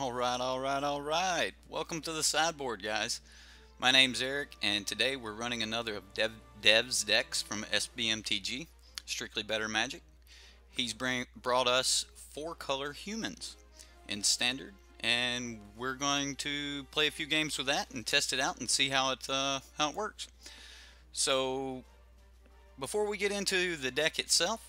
All right. Welcome to the Sideboard, guys. My name's Eric, and today we're running another of Dev's decks from SBMTG, Strictly Better Magic. He's brought us 4-color humans in Standard, and we're going to play a few games with that and test it out and see how it works. So, before we get into the deck itself,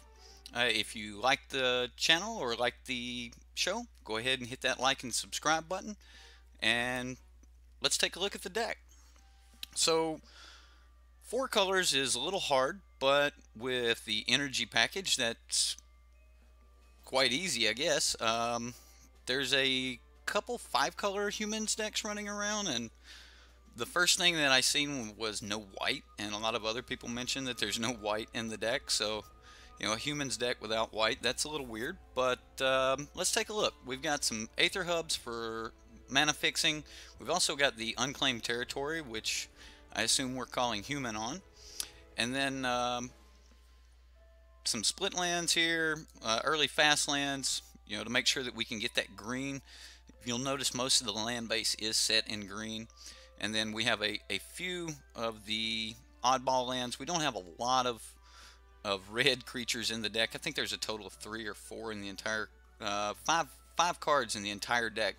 if you like the channel or like the show, go ahead and hit that like and subscribe button, and let's take a look at the deck. So 4 colors is a little hard, but with the energy package, that's quite easy, I guess. There's a couple 5-color humans decks running around, and the first thing that I seen was no white, and a lot of other people mentioned that there's no white in the deck, so a human's deck without white, that's a little weird, but let's take a look. We've got some Aether Hubs for mana fixing. We've also got the Unclaimed Territory, which I assume we're calling human on. And then some split lands here, early fast lands, to make sure that we can get that green. You'll notice most of the land base is set in green. And then we have a few of the oddball lands. We don't have a lot of red creatures in the deck. I think there's a total of 3 or 4 in the entire five cards in the entire deck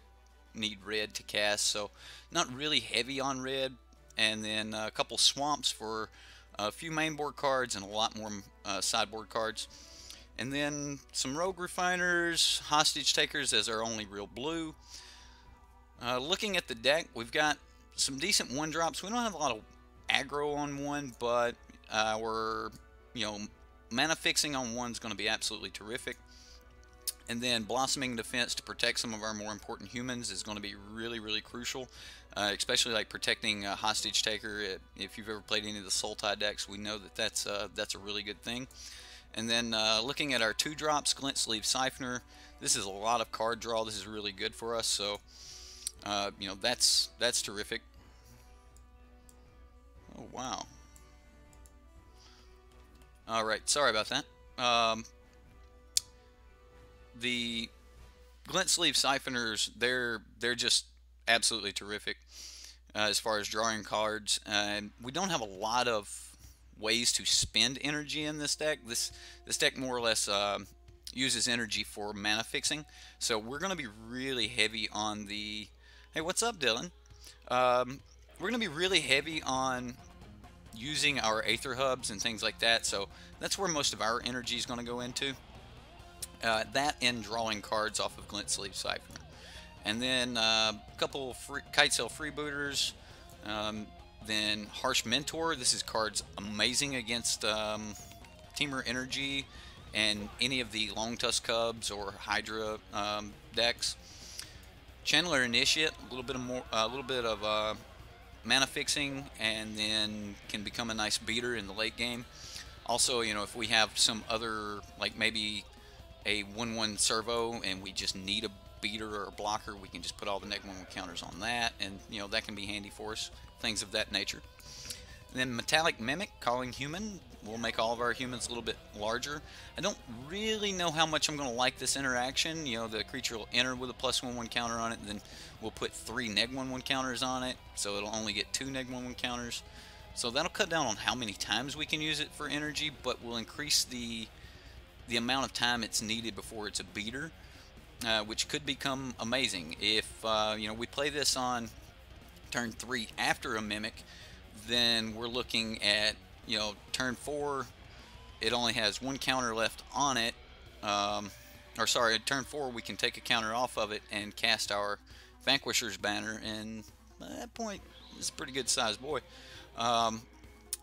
need red to cast, so not really heavy on red. And then a couple swamps for a few mainboard cards and a lot more sideboard cards. And then some rogue refiners, hostage takers as our only real blue. Looking at the deck, we've got some decent 1-drops. We don't have a lot of aggro on one, but we're mana fixing on one's going to be absolutely terrific. And then Blossoming Defense to protect some of our more important humans is going to be really, really crucial. Especially like protecting a Hostage Taker. If you've ever played any of the Sultai decks, we know that that's a really good thing. And then looking at our 2-drops, Glint Sleeve Siphoner. This is a lot of card draw. This is really good for us. So, that's terrific. Oh, wow. Alright, sorry about that. The Glint Sleeve Siphoners, they're just absolutely terrific as far as drawing cards. And we don't have a lot of ways to spend energy in this deck. This deck more or less uses energy for mana fixing. So we're going to be really heavy on the... Hey, what's up, Dylan? We're going to be really heavy on using our Aether Hubs and things like that, so that's where most of our energy is going to go into. That and drawing cards off of Glint Sleeve Siphoner. And then a couple Kitesail Freebooters, then Harsh Mentor. This is cards amazing against Teamer Energy and any of the Long Tusk Cubs or Hydra decks. Channeler Initiate, a little bit of mana fixing, and then can become a nice beater in the late game. Also, if we have some other, like maybe a 1/1 servo and we just need a beater or a blocker, we can just put all the -1/1 counters on that, and that can be handy for us, things of that nature. And then Metallic Mimic, calling human, will make all of our humans a little bit larger. I don't really know how much I'm going to like this interaction. The creature will enter with a +1/1 counter on it, and then we'll put 3 -1/1 counters on it, so it'll only get 2 -1/1 counters. So that'll cut down on how many times we can use it for energy, but will increase the amount of time it's needed before it's a beater, which could become amazing. If we play this on turn 3 after a Mimic, then we're looking at turn 4, it only has 1 counter left on it, or sorry, at turn 4 we can take a counter off of it and cast our Vanquisher's Banner, and at that point it's a pretty good sized boy.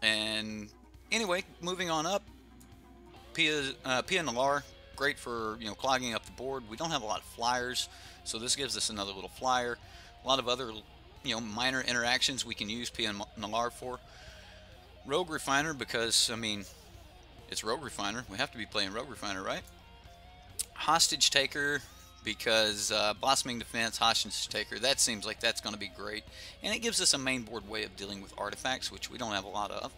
And anyway, moving on up, Pia Nalar, great for clogging up the board. We don't have a lot of flyers, so this gives us another little flyer. A lot of other minor interactions we can use Pia Nalar for. Rogue Refiner, because it's Rogue Refiner. We have to be playing Rogue Refiner, right? Hostage Taker, because Blossoming Defense, Hostage Taker, that seems like that's going to be great. And it gives us a main board way of dealing with artifacts, which we don't have a lot of.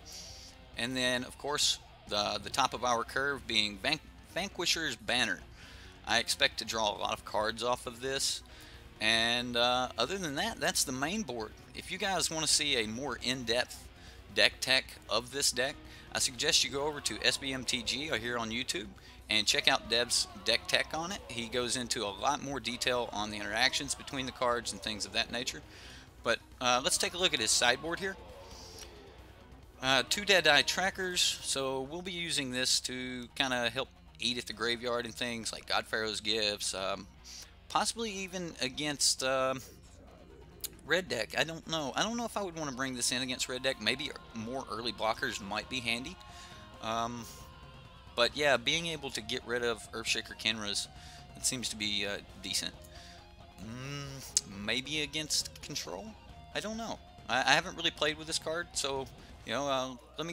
And then, of course, the top of our curve being Vanquisher's Banner. I expect to draw a lot of cards off of this, And other than that, that's the main board. If you guys want to see a more in-depth deck tech of this deck, I suggest you go over to SBMTG here on YouTube and check out Dev's deck tech on it. He goes into a lot more detail on the interactions between the cards and things of that nature. But let's take a look at his sideboard here. 2 Deadeye trackers, so we'll be using this to kind of help eat at the graveyard and things like God Pharaoh's Gifts, possibly even against red deck. I don't know if I would want to bring this in against red deck. Maybe more early blockers might be handy. But yeah, being able to get rid of Earthshaker Kenras, it seems to be decent. Maybe against control? I don't know. I haven't really played with this card, so you know, let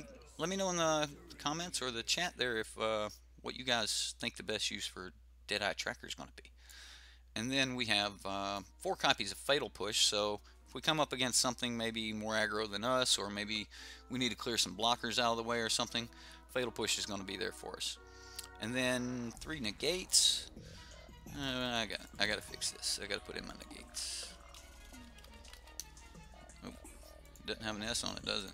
me know in the comments or the chat there if what you guys think the best use for Deadeye Tracker is going to be. And then we have 4 copies of Fatal Push, so if we come up against something maybe more aggro than us, or maybe we need to clear some blockers out of the way or something, Fatal Push is going to be there for us. And then 3 negates. I gotta fix this. I gotta put in my negates. Oh, doesn't have an S on it, does it?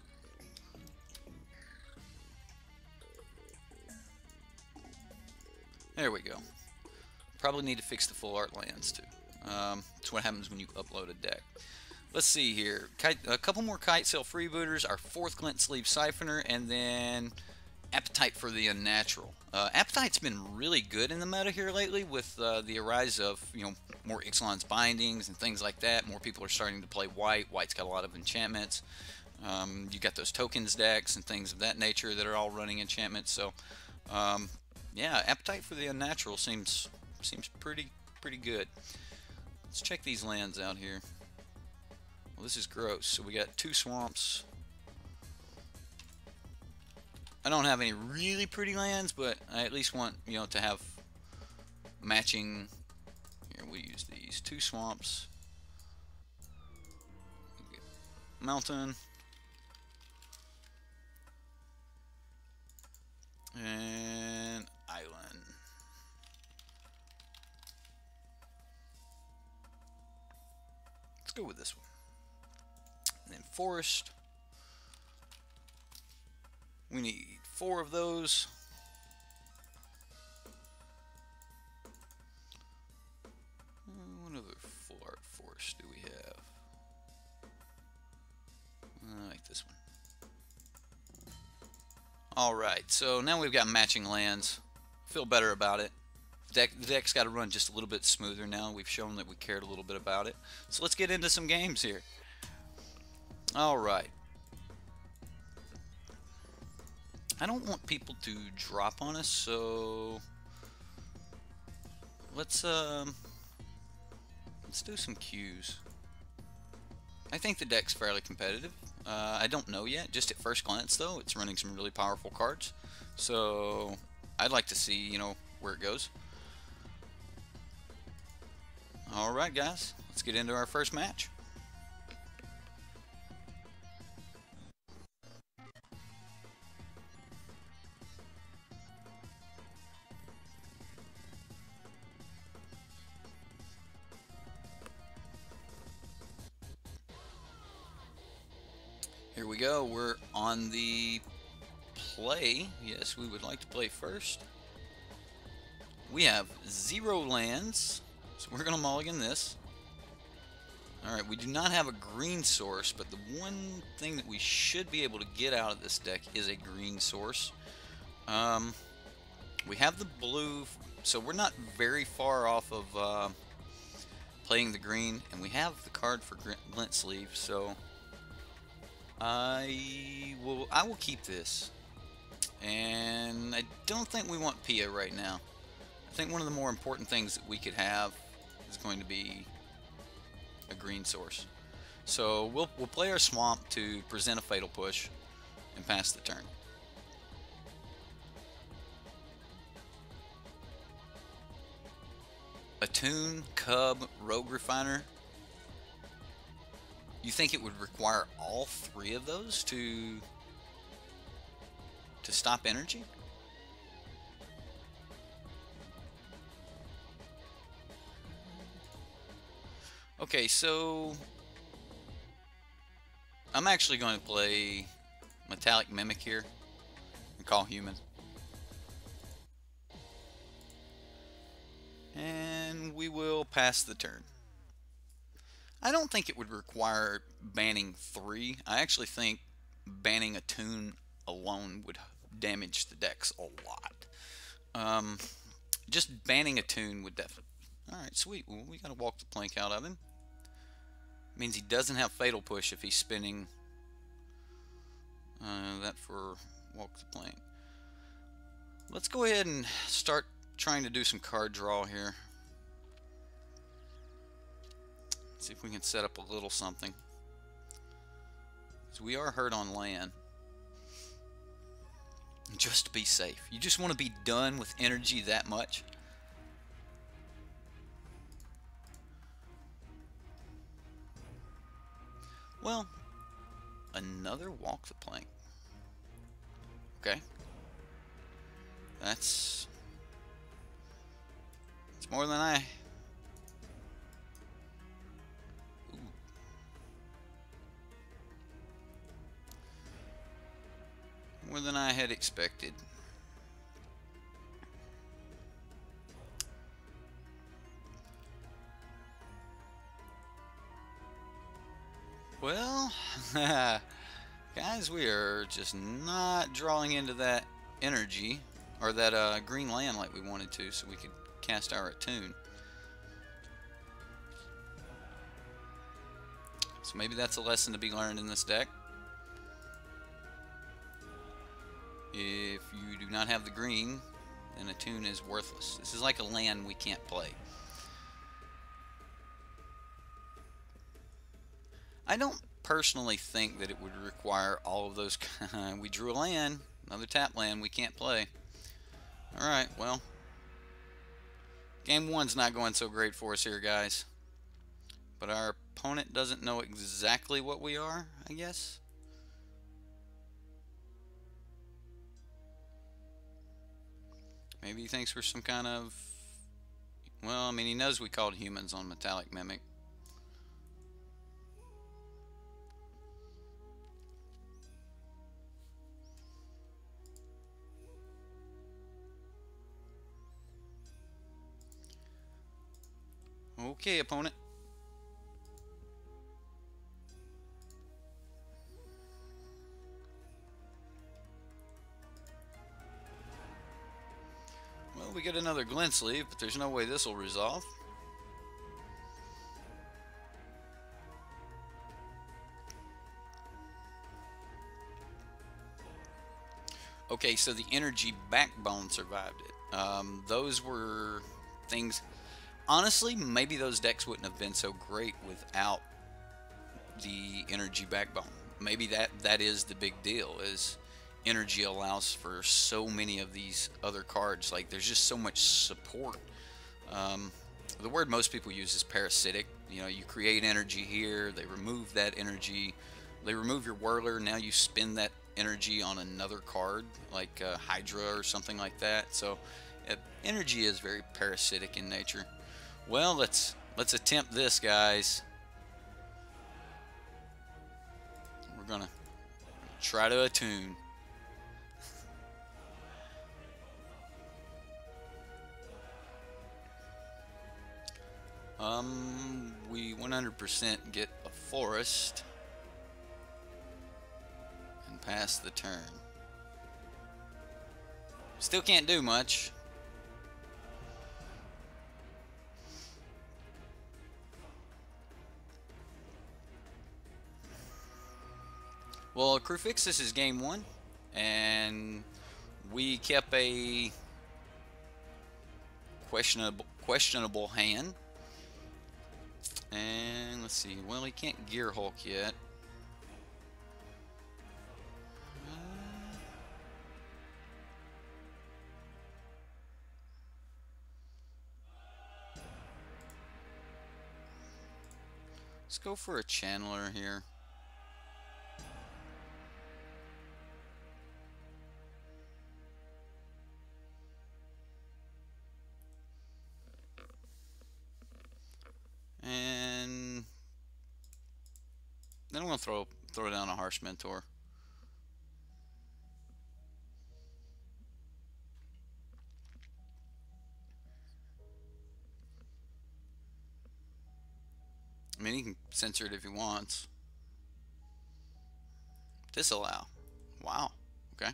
There we go. Probably need to fix the full art lands too. That's what happens when you upload a deck. Let's see here. A couple more Kite Sail Freebooters, our 4th Glint Sleeve Siphoner, and then Appetite for the Unnatural. Appetite's been really good in the meta here lately with the arise of, you know, more Ixalan's bindings and things like that. More people are starting to play white. White's got a lot of enchantments. You got those tokens decks and things of that nature that are all running enchantments. So yeah, Appetite for the Unnatural seems pretty good. Let's check these lands out here. Well, this is gross. So we got 2 swamps. I don't have any really pretty lands, but I at least want, you know, to have matching. Here, we use these 2 swamps, mountain, and island. Let's go with this one. And then forest. We need 4 of those. What other full art forest do we have? I like this one. Alright, so now we've got matching lands. Feel better about it. The deck's got to run just a little bit smoother now. We've shown that we cared a little bit about it. So let's get into some games here. Alright. I don't want people to drop on us, so let's do some Qs. I think the deck's fairly competitive. I don't know yet. Just at first glance, though, it's running some really powerful cards. So I'd like to see, you know, where it goes. All right, guys, let's get into our first match. Here we go. We're on the play. Yes, we would like to play first. We have 0 lands, so we're going to mulligan this. Alright, we do not have a green source, but the one thing that we should be able to get out of this deck is a green source. We have the blue, so we're not very far off of playing the green, and we have the card for Glint Sleeve, so I will keep this. And I don't think we want Pia right now. I think one of the more important things that we could have is going to be a green source. So we'll play our swamp to present a Fatal Push and pass the turn. Attune, Cub, Rogue Refiner. You think it would require all 3 of those to stop energy? Okay, so I'm actually going to play Metallic Mimic here and call human. And we will pass the turn. I don't think it would require banning 3. I actually think banning a tune alone would damage the decks a lot. Um, just banning a tune would definitely. Alright, sweet. Well, we gotta walk the plank out of him. Means he doesn't have Fatal Push if he's spinning that for walk the plank. Let's go ahead and start trying to do some card draw here. See if we can set up a little something. So we are hurt on land. Just to be safe. You just want to be done with energy that much. Well, another walk the plank. Okay. That's more than I... Ooh. More than I had expected. Well, guys, we are just not drawing into that energy, or that green land like we wanted to, so we could cast our attune. So maybe that's a lesson to be learned in this deck. If you do not have the green, then attune is worthless. This is like a land we can't play. I don't personally think that it would require all of those. We drew a land, another tap land we can't play. Alright, well, game one's not going so great for us here, guys. But our opponent doesn't know exactly what we are, I guess. Maybe he thinks we're some kind of... Well, I mean, he knows we called humans on Metallic Mimic. Okay, opponent. Well, we get another glint sleeve, but there's no way this will resolve. Okay, so the energy backbone survived it. Those were things... Honestly, maybe those decks wouldn't have been so great without the energy backbone. Maybe that is the big deal, is energy allows for so many of these other cards. Like, there's just so much support. The word most people use is parasitic. You know, you create energy here, they remove that energy, they remove your whirler, now you spend that energy on another card, like Hydra or something like that. So energy is very parasitic in nature. Well, let's attempt this, guys. We're gonna try to attune. We 100% get a forest and pass the turn. Still can't do much. Well, Crufixus is game one, and we kept a questionable hand. And let's see. Well, he can't Gear Hulk yet. Let's go for a Channeler here. And gonna throw down a Harsh Mentor. I mean, he can censor it if he wants. Disallow. Wow. Okay.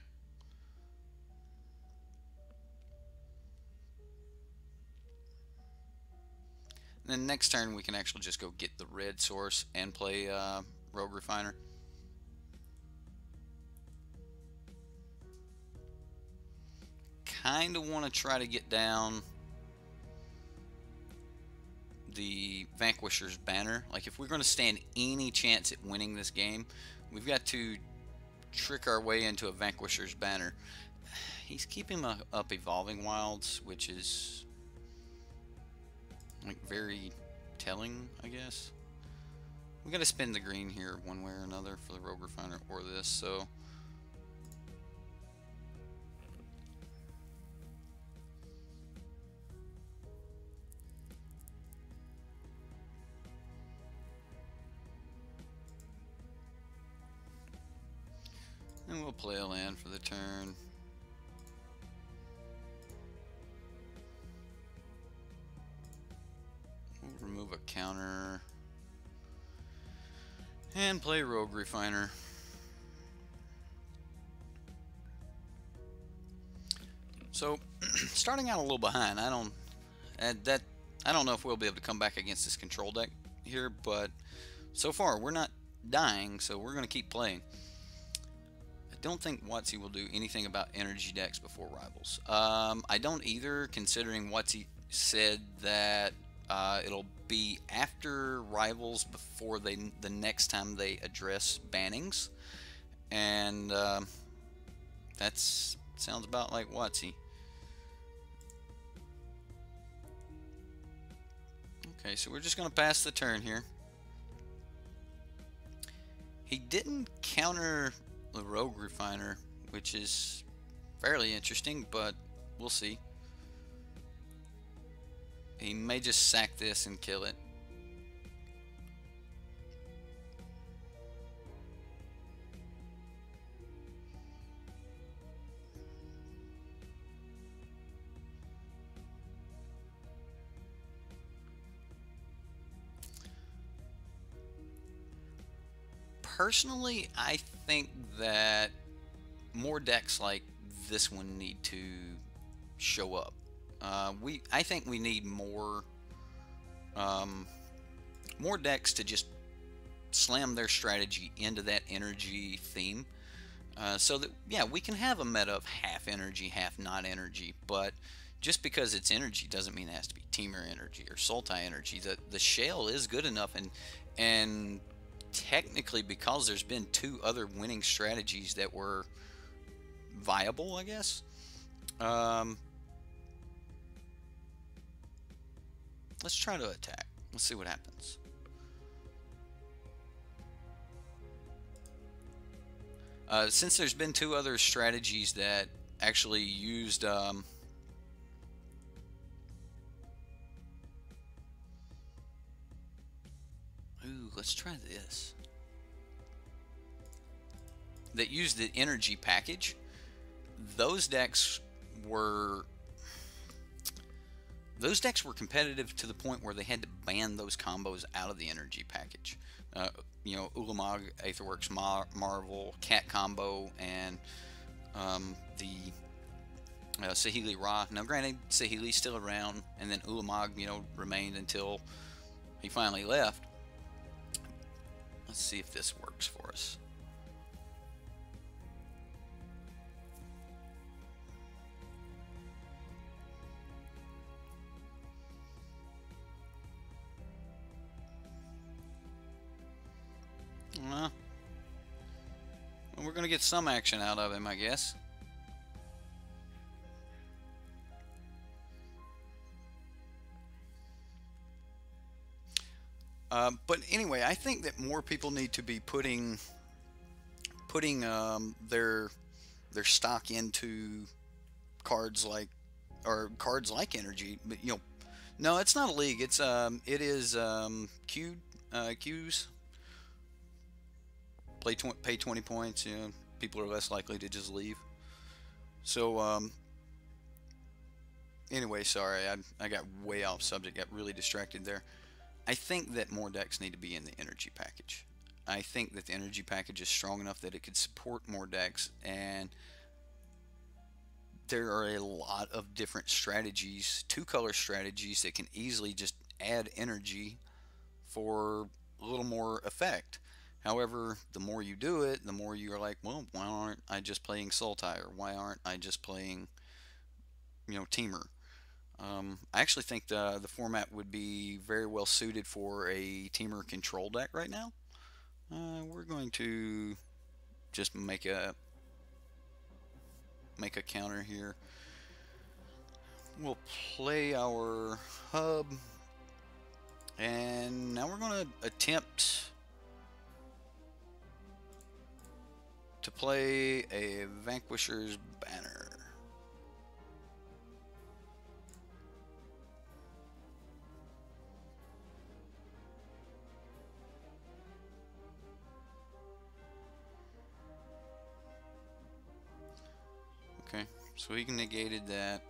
And then next turn we can actually just go get the red source and play Rogue Refiner. Kind of want to try to get down the Vanquisher's banner. Like, if we're going to stand any chance at winning this game, we've got to trick our way into a Vanquisher's banner. He's keeping up Evolving Wilds, which is like very telling, I guess. We got to spend the green here one way or another for the Rogue Refiner or this, so and we'll play a land for the turn. We'll remove a counter and play Rogue Refiner. So starting out a little behind. I don't know if we'll be able to come back against this control deck here, but so far we're not dying, so we're going to keep playing. I don't think WotC will do anything about energy decks before Rivals. I don't either, considering WotC said that it'll be after Rivals before the next time they address bannings, and that sounds about like WotC. Okay, so we're just going to pass the turn here. He didn't counter the Rogue Refiner, which is fairly interesting, but we'll see. He may just sack this and kill it. Personally, I think that more decks like this one need to show up. I think we need more decks to just slam their strategy into that energy theme, so that, yeah, we can have a meta of half energy, half not energy, but just because it's energy doesn't mean it has to be Teamer energy or Sultai energy. The Shale is good enough, and technically, because there's been 2 other winning strategies that were viable, I guess. Let's try to attack. Let's see what happens. Since there's been 2 other strategies that actually used ooh, let's try this. That used the energy package. Those decks were competitive to the point where they had to ban those combos out of the energy package. You know, Ulamog, Aetherworks, Marvel, Cat combo, and the Saheeli Ra. Now, granted, Saheeli's still around, and then Ulamog, you know, remained until he finally left. Let's see if this works for us. Well, we're going to get some action out of him, I guess. But anyway, I think that more people need to be putting their stock into cards like energy. But, you know, no, it's not a league. It's it is queues. pay 20 points, you know, people are less likely to just leave. So anyway, sorry, I got way off subject, got really distracted there. I think that more decks need to be in the energy package. I think that the energy package is strong enough that it could support more decks, and there are a lot of different strategies, two-color strategies, that can easily just add energy for a little more effect. However, the more you do it, the more you're like, well, why aren't I just playing Sultai, or why aren't I just playing, you know, Teamer? I actually think the format would be very well suited for a Teamer control deck right now. We're going to just make a counter here. We'll play our hub, and now we're going to attempt to play a Vanquisher's Banner. Okay, so he negated that.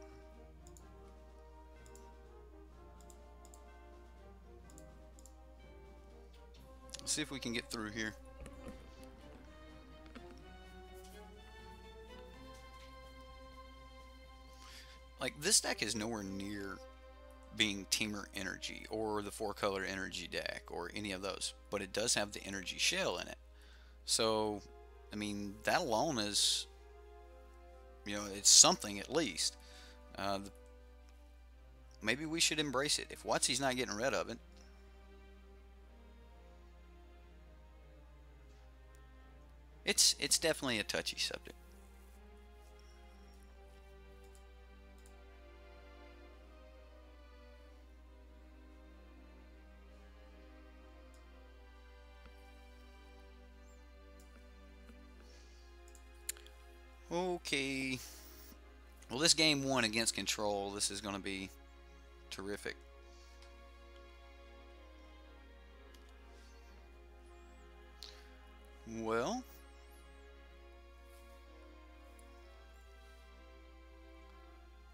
Let's see if we can get through here. Like, this deck is nowhere near being Teamer Energy or the 4-color energy deck or any of those, but it does have the energy shell in it. So, I mean, that alone is, you know, it's something at least. Maybe we should embrace it. If WotC's not getting rid of it, it's definitely a touchy subject. Okay. Well, this game 1 against control, this is going to be terrific. Well,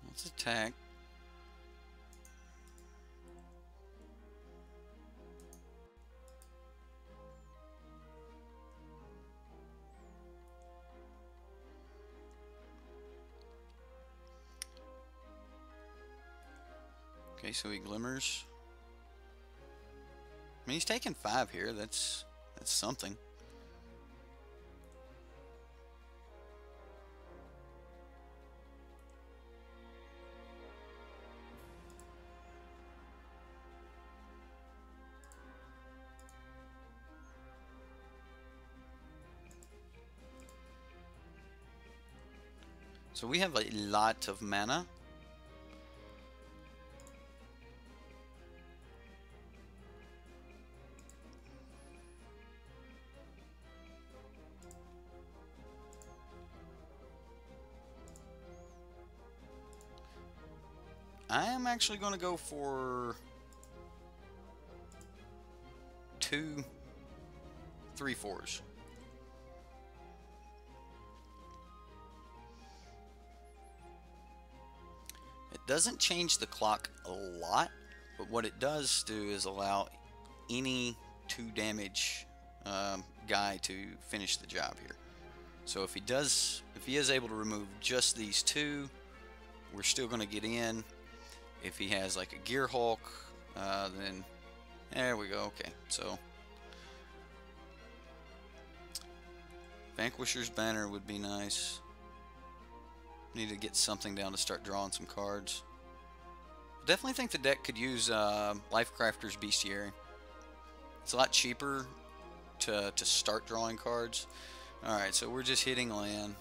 let's attack. Okay, so he glimmers. I mean, he's taking 5 here. That's something. So we have a lot of mana. I am actually going to go for 2 3/4s. It doesn't change the clock a lot, but what it does do is allow any 2 damage guy to finish the job here. So if he is able to remove just these 2, we're still going to get in. If he has like a Gear Hulk, then there we go. Okay, so Vanquisher's Banner would be nice. Need to get something down to start drawing some cards. Definitely think the deck could use Lifecrafter's Bestiary. It's a lot cheaper to start drawing cards. Alright, so we're just hitting land.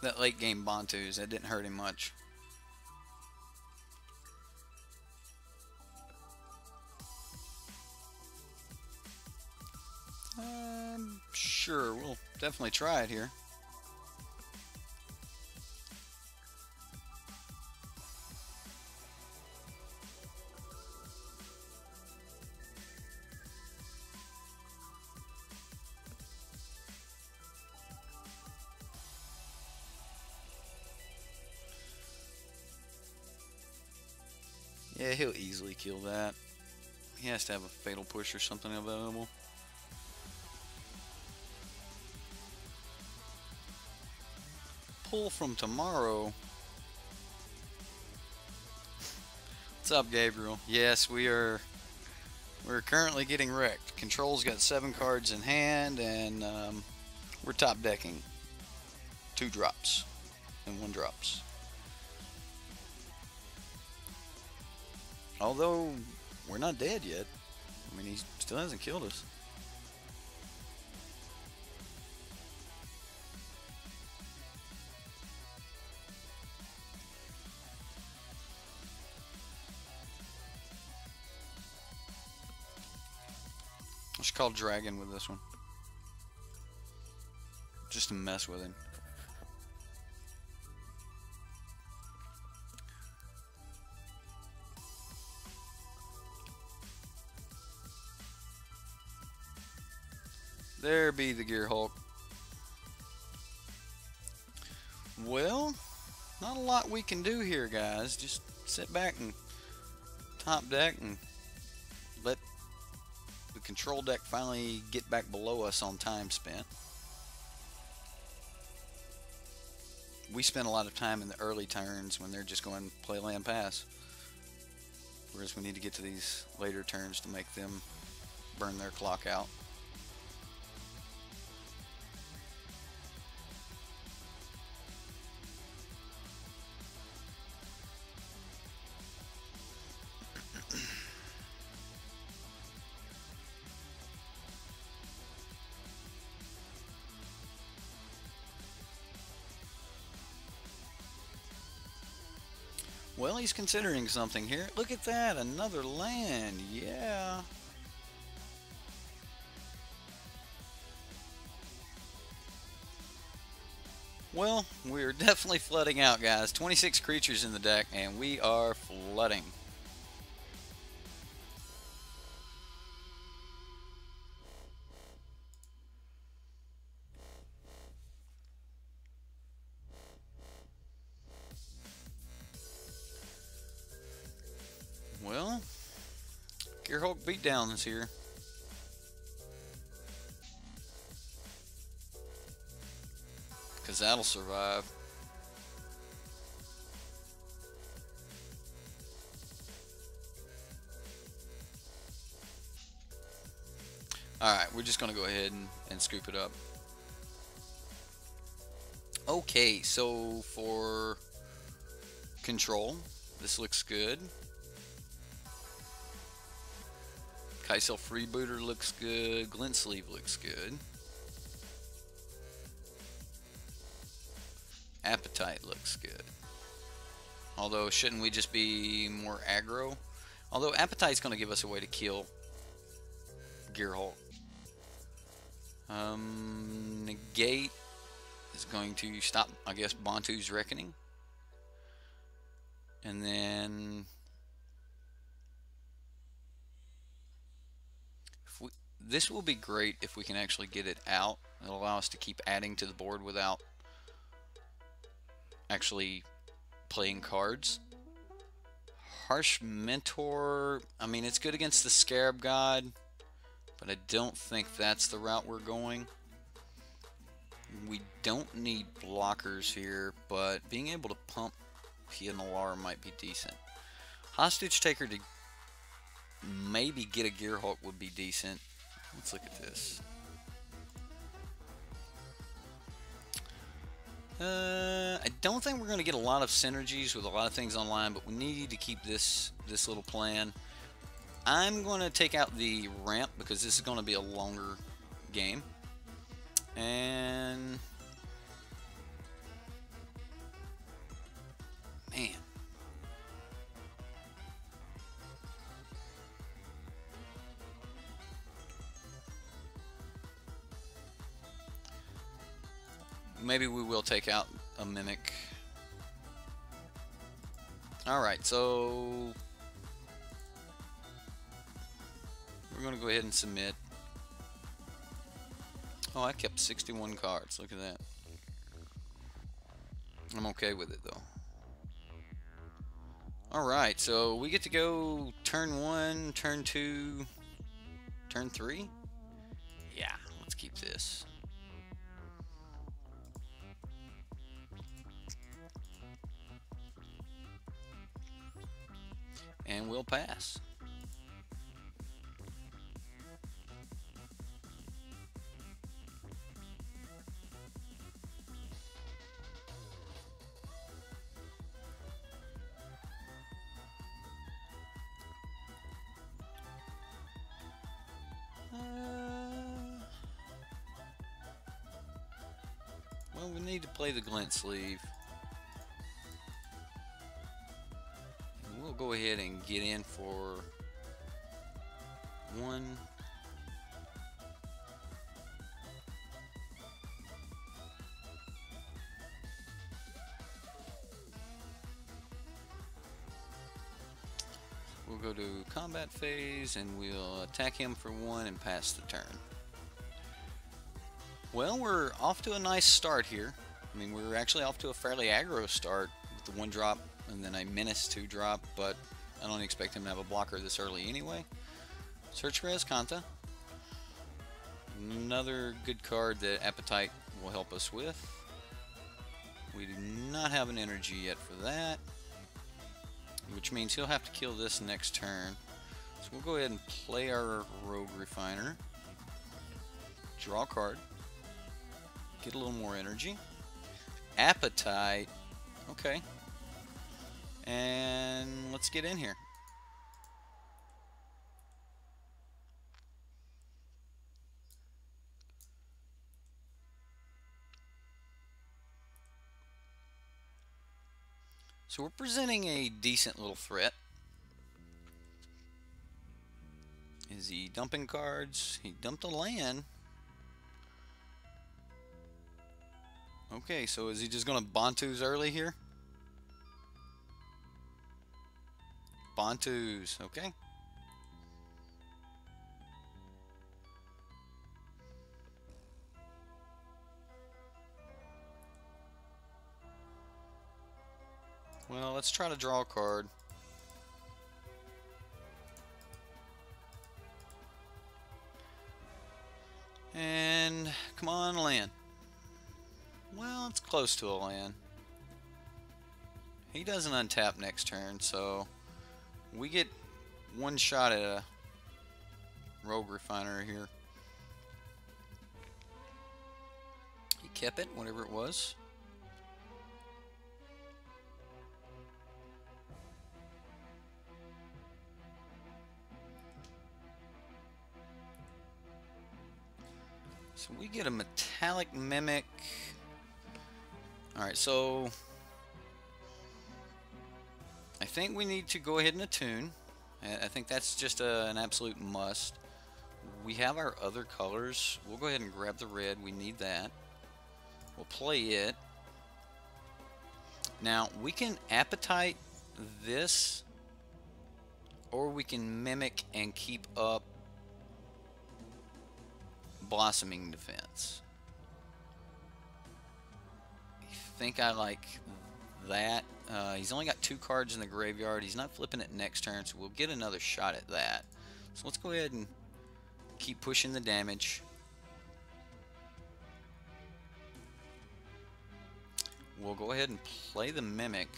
That late game Bantus, that didn't hurt him much. Sure, we'll definitely try it here. Yeah, he'll easily kill that. He has to have a fatal push or something available. Pull from tomorrow. What's up, Gabriel? Yes, we're currently getting wrecked. Control's got 7 cards in hand, and we're top decking. 2 drops and 1 drops. Although we're not dead yet. I mean, he still hasn't killed us. I should call Dragon with this one. Just to mess with him. There be the Gear Hulk. Well, not a lot we can do here, guys. Just sit back and top deck and let the control deck finally get back below us on time spent. We spend a lot of time in the early turns when they're just going to play land pass. Whereas we need to get to these later turns to make them burn their clock out. Well, he's considering something here. Look at that, another land, yeah. Well, we're definitely flooding out, guys. 26 creatures in the deck, and we are flooding. Well, Gear Hulk beatdown is here. Because that'll survive. Alright, we're just going to go ahead and scoop it up. Okay, so for control, this looks good. Kaisel Freebooter looks good. Glint Sleeve looks good. Appetite looks good. Although, shouldn't we just be more aggro? Although, Appetite's going to give us a way to kill Gear Hulk. Negate is going to stop, I guess, Bantu's Reckoning. And then this will be great if we can actually get it out. It'll allow us to keep adding to the board without actually playing cards. Harsh Mentor, I mean, it's good against the Scarab God, but I don't think that's the route we're going. We don't need blockers here, but being able to pump Pianalar might be decent. Hostage Taker to maybe get a Gear Hulk would be decent. Let's look at this. I don't think we're going to get a lot of synergies with a lot of things online, but we need to keep this little plan. I'm going to take out the ramp because this is going to be a longer game. And man, maybe we will take out a Mimic. Alright, so we're going to go ahead and submit. Oh, I kept 61 cards. Look at that. I'm okay with it, though. Alright, so we get to go turn 1, turn 2, turn 3? Yeah, let's keep this. And we'll pass. Well, we need to play the glint sleeve. And we'll go ahead and get in for 1. We'll go to combat phase and we'll attack him for 1 and pass the turn. Well, we're off to a nice start here. I mean, we're actually off to a fairly aggro start with the 1 drop and then a menace 2 drop, but I don't expect him to have a blocker this early anyway. Search for Escanta. Another good card that Appetite will help us with. We do not have an energy yet for that, which means he'll have to kill this next turn. So we'll go ahead and play our Rogue Refiner. Draw a card. Get a little more energy. Appetite. Okay. And let's get in here. So we're presenting a decent little threat. Is he dumping cards? He dumped a land. Okay, so is he just going to Bantus early here? Bantus, okay. Well, let's try to draw a card. And come on, land. Well, it's close to a land. He doesn't untap next turn, so we get 1 shot at a Rogue Refiner here. He kept it, whatever it was. So we get a Metallic Mimic. Alright, so I think we need to go ahead and attune. I think that's just an absolute must. We have our other colors. We'll go ahead and grab the red. We need that. We'll play it. Now, we can Appetite this, or we can Mimic and keep up Blossoming Defense. I think I like that. He's only got 2 cards in the graveyard. He's not flipping it next turn, so we'll get another shot at that. So let's go ahead and keep pushing the damage. We'll go ahead and play the Mimic.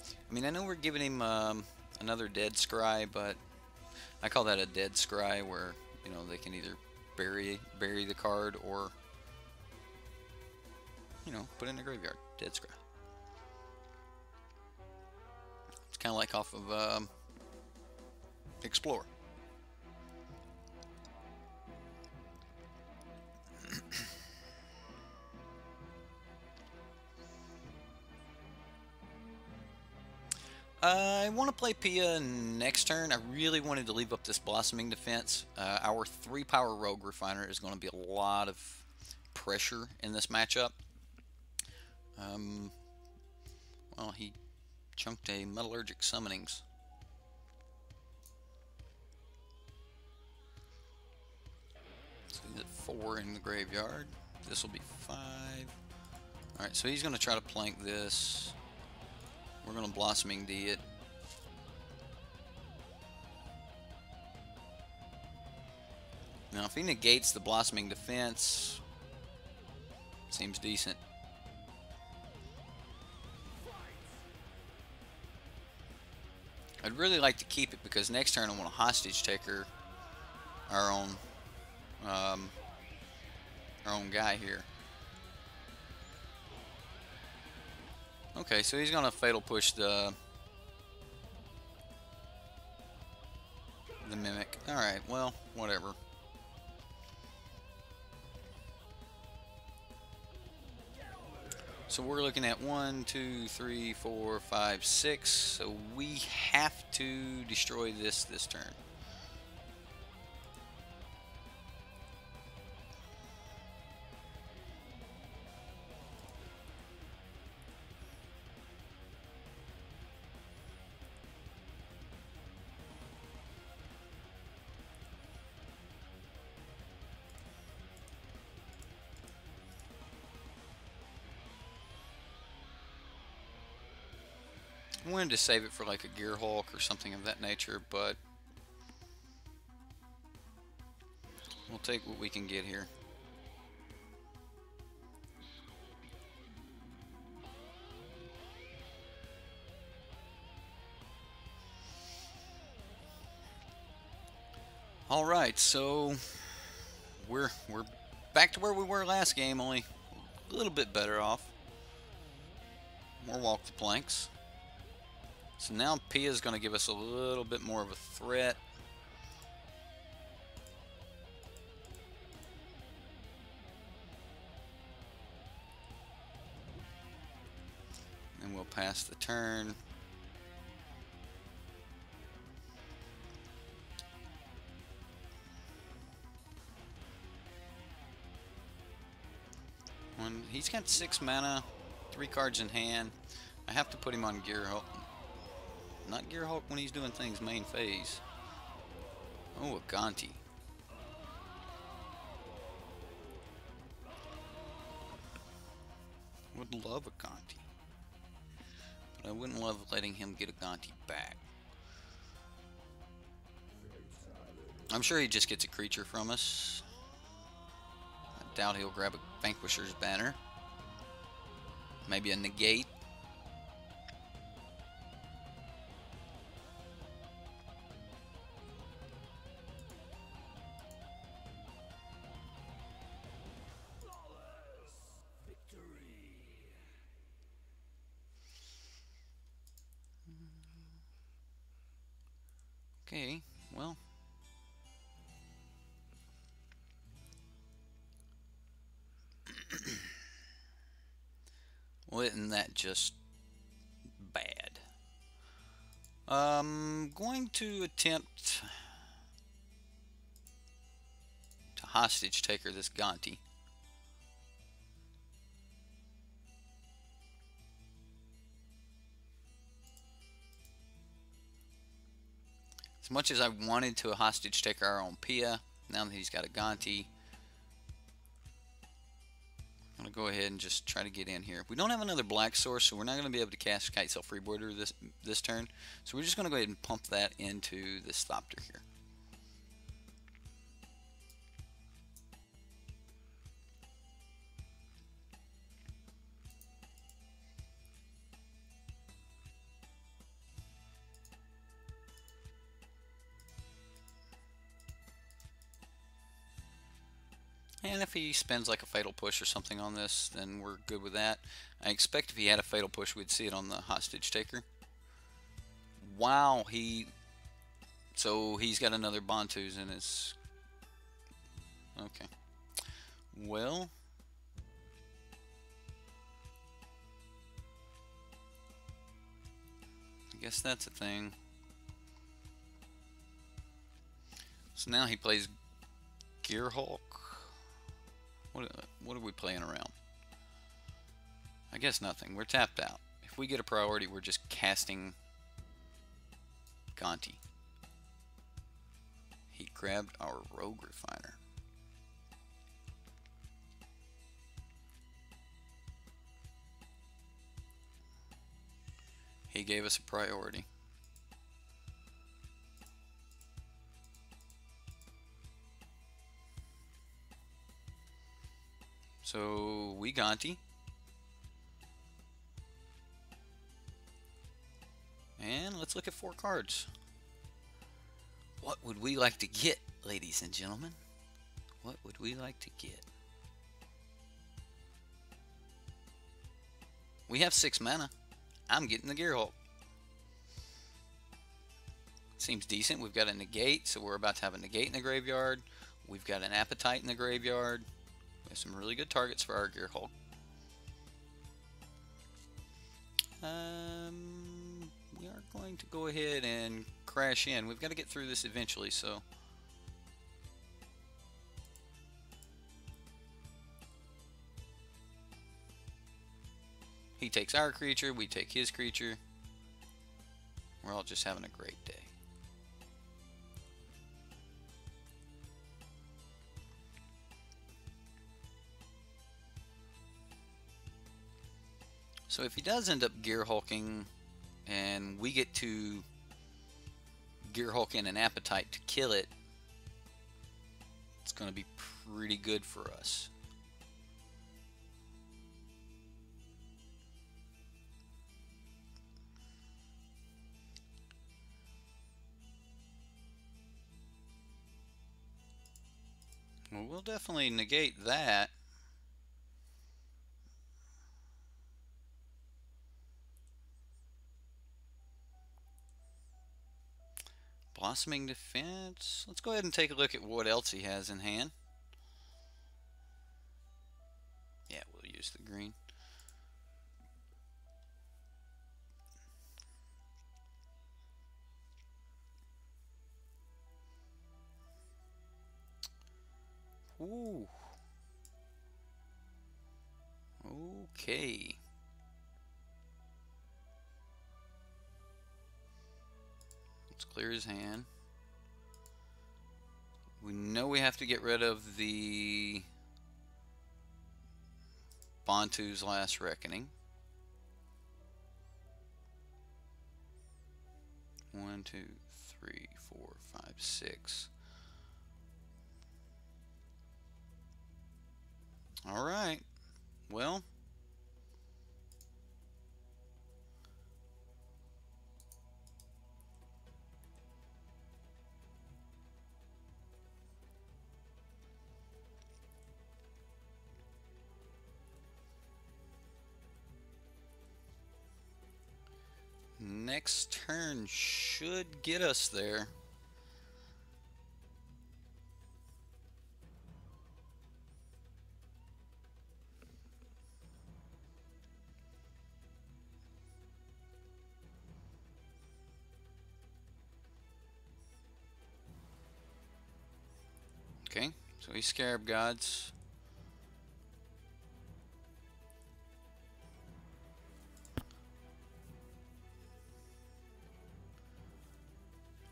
I mean, I know we're giving him another Dead Scry, but I call that a Dead Scry, where, you know, they can either bury the card or, you know, put it in the graveyard. Dead Scry. It's kind of like off of Explore. I want to play Pia next turn. I really wanted to leave up this Blossoming Defense. Our 3-power Rogue Refiner is going to be a lot of pressure in this matchup. Well, he chunked a Metallurgic Summonings. So he's at 4 in the graveyard. This will be 5. Alright, so he's going to try to plank this. We're going to Blossoming D it. Now, if he negates the Blossoming Defense, seems decent. I'd really like to keep it because next turn I want a Hostage Taker, our own guy here. Okay, so he's gonna Fatal Push the Mimic. All right, well, whatever. So we're looking at 1, 2, 3, 4, 5, 6. So we have to destroy this turn. I wanted to save it for like a Gear Hulk or something of that nature, but we'll take what we can get here. All right, so we're back to where we were last game, only a little bit better off. More walk the planks. So now Pia is going to give us a little bit more of a threat. And we'll pass the turn. He's got 6 mana, 3 cards in hand. I have to put him on Gear Hulk. Not Gear Hulk when he's doing things main phase. Oh, a Gonti. Would love a Gonti. But I wouldn't love letting him get a Gonti back. I'm sure he just gets a creature from us. I doubt he'll grab a Vanquisher's Banner. Maybe a Negate. Okay, well. Well, isn't that just bad? Going to attempt to Hostage Taker this Gonti. As much as I wanted to Hostage Taker our own Pia, now that he's got a Gonti, I'm going to go ahead and just try to get in here. We don't have another black source, so we're not going to be able to cast Kitesail Freeboarder this turn. So we're just going to go ahead and pump that into this Thopter here. And if he spends like a Fatal Push or something on this, then we're good with that. I expect if he had a Fatal Push, we'd see it on the Hostage Taker. Wow, so he's got another Bantus in his... Okay. Well... I guess that's a thing. So now he plays Gear Hulk. What are we playing around? I guess nothing. We're tapped out. If we get a priority, we're just casting Gonti. He grabbed our Rogue Refiner. he gave us a priority. So we Gonti. And let's look at 4 cards. What would we like to get, ladies and gentlemen? What would we like to get? We have 6 mana. I'm getting the Gearhulk. Seems decent. We've got a negate, so we're about to have a negate in the graveyard. We've got an appetite in the graveyard. We have some really good targets for our Gearhulk. We are going to go ahead and crash in. We've got to get through this eventually, so... He takes our creature, we take his creature. We're all just having a great day. So if he does end up Gearhulking, and we get to Gearhulk in an appetite to kill it, it's going to be pretty good for us. Well, we'll definitely negate that. Blossoming Defense. Let's go ahead and take a look at what else he has in hand. Yeah, we'll use the green. Ooh. Okay. Let's clear his hand. We know we have to get rid of the Bantu's Last Reckoning. 1, 2, 3, 4, 5, 6. All right. Well, next turn should get us there. Okay, so he's Scarab Gods.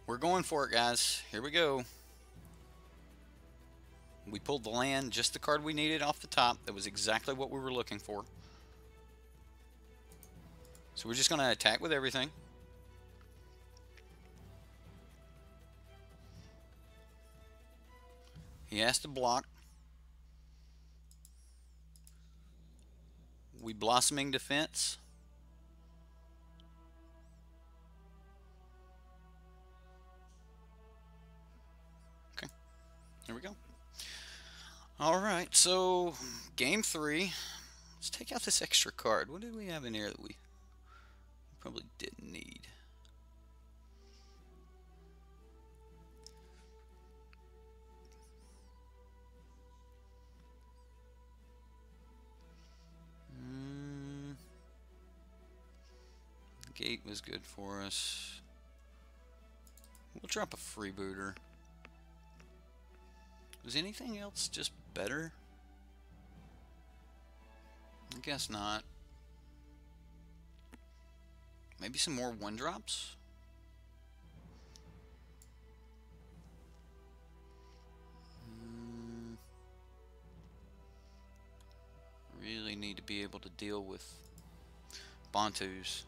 We're going for it, guys. Here we go. We pulled the land, just the card we needed off the top. That was exactly what we were looking for. So we're just going to attack with everything. He has to block. We Blossoming Defense. Okay, there we go. Alright, so game 3. Let's take out this extra card. What did we have in here that we probably didn't need? Gate was good for us. We'll drop a freebooter. Was anything else just better? I guess not. Maybe some more 1-drops? Really need to be able to deal with Bantus.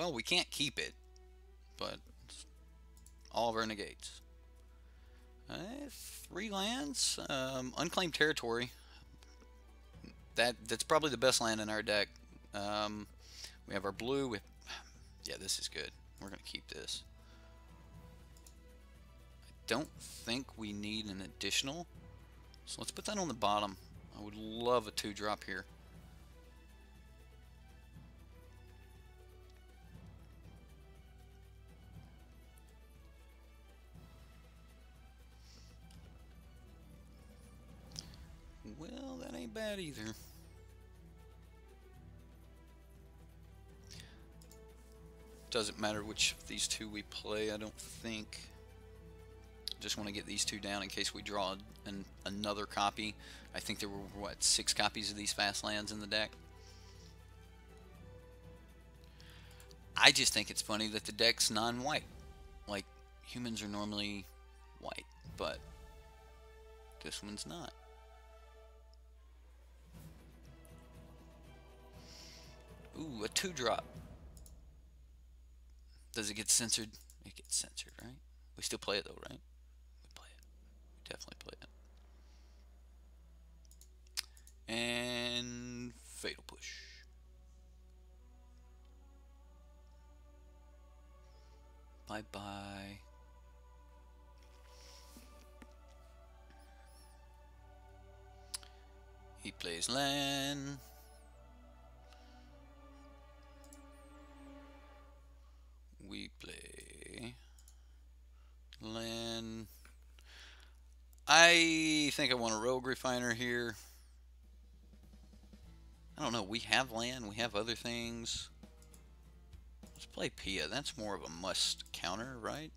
Well, we can't keep it, but all of our negates. 3 lands, unclaimed territory. That's probably the best land in our deck. We have our blue. Yeah, this is good. We're gonna keep this. I don't think we need an additional, so let's put that on the bottom. I would love a 2-drop here. Well, that ain't bad either. Doesn't matter which of these 2 we play, I don't think. Just want to get these 2 down in case we draw another copy. I think there were, what, 6 copies of these fast lands in the deck? I just think it's funny that the deck's non-white. Like, humans are normally white, but this one's not. Ooh, a 2-drop. Does it get censored? It gets censored, right? We still play it though, right? We play it. We definitely play it. And Fatal Push. Bye-bye. He plays land. We play land. I think I want a Rogue Refiner here. I don't know. We have land. We have other things. Let's play Pia. That's more of a must counter, right?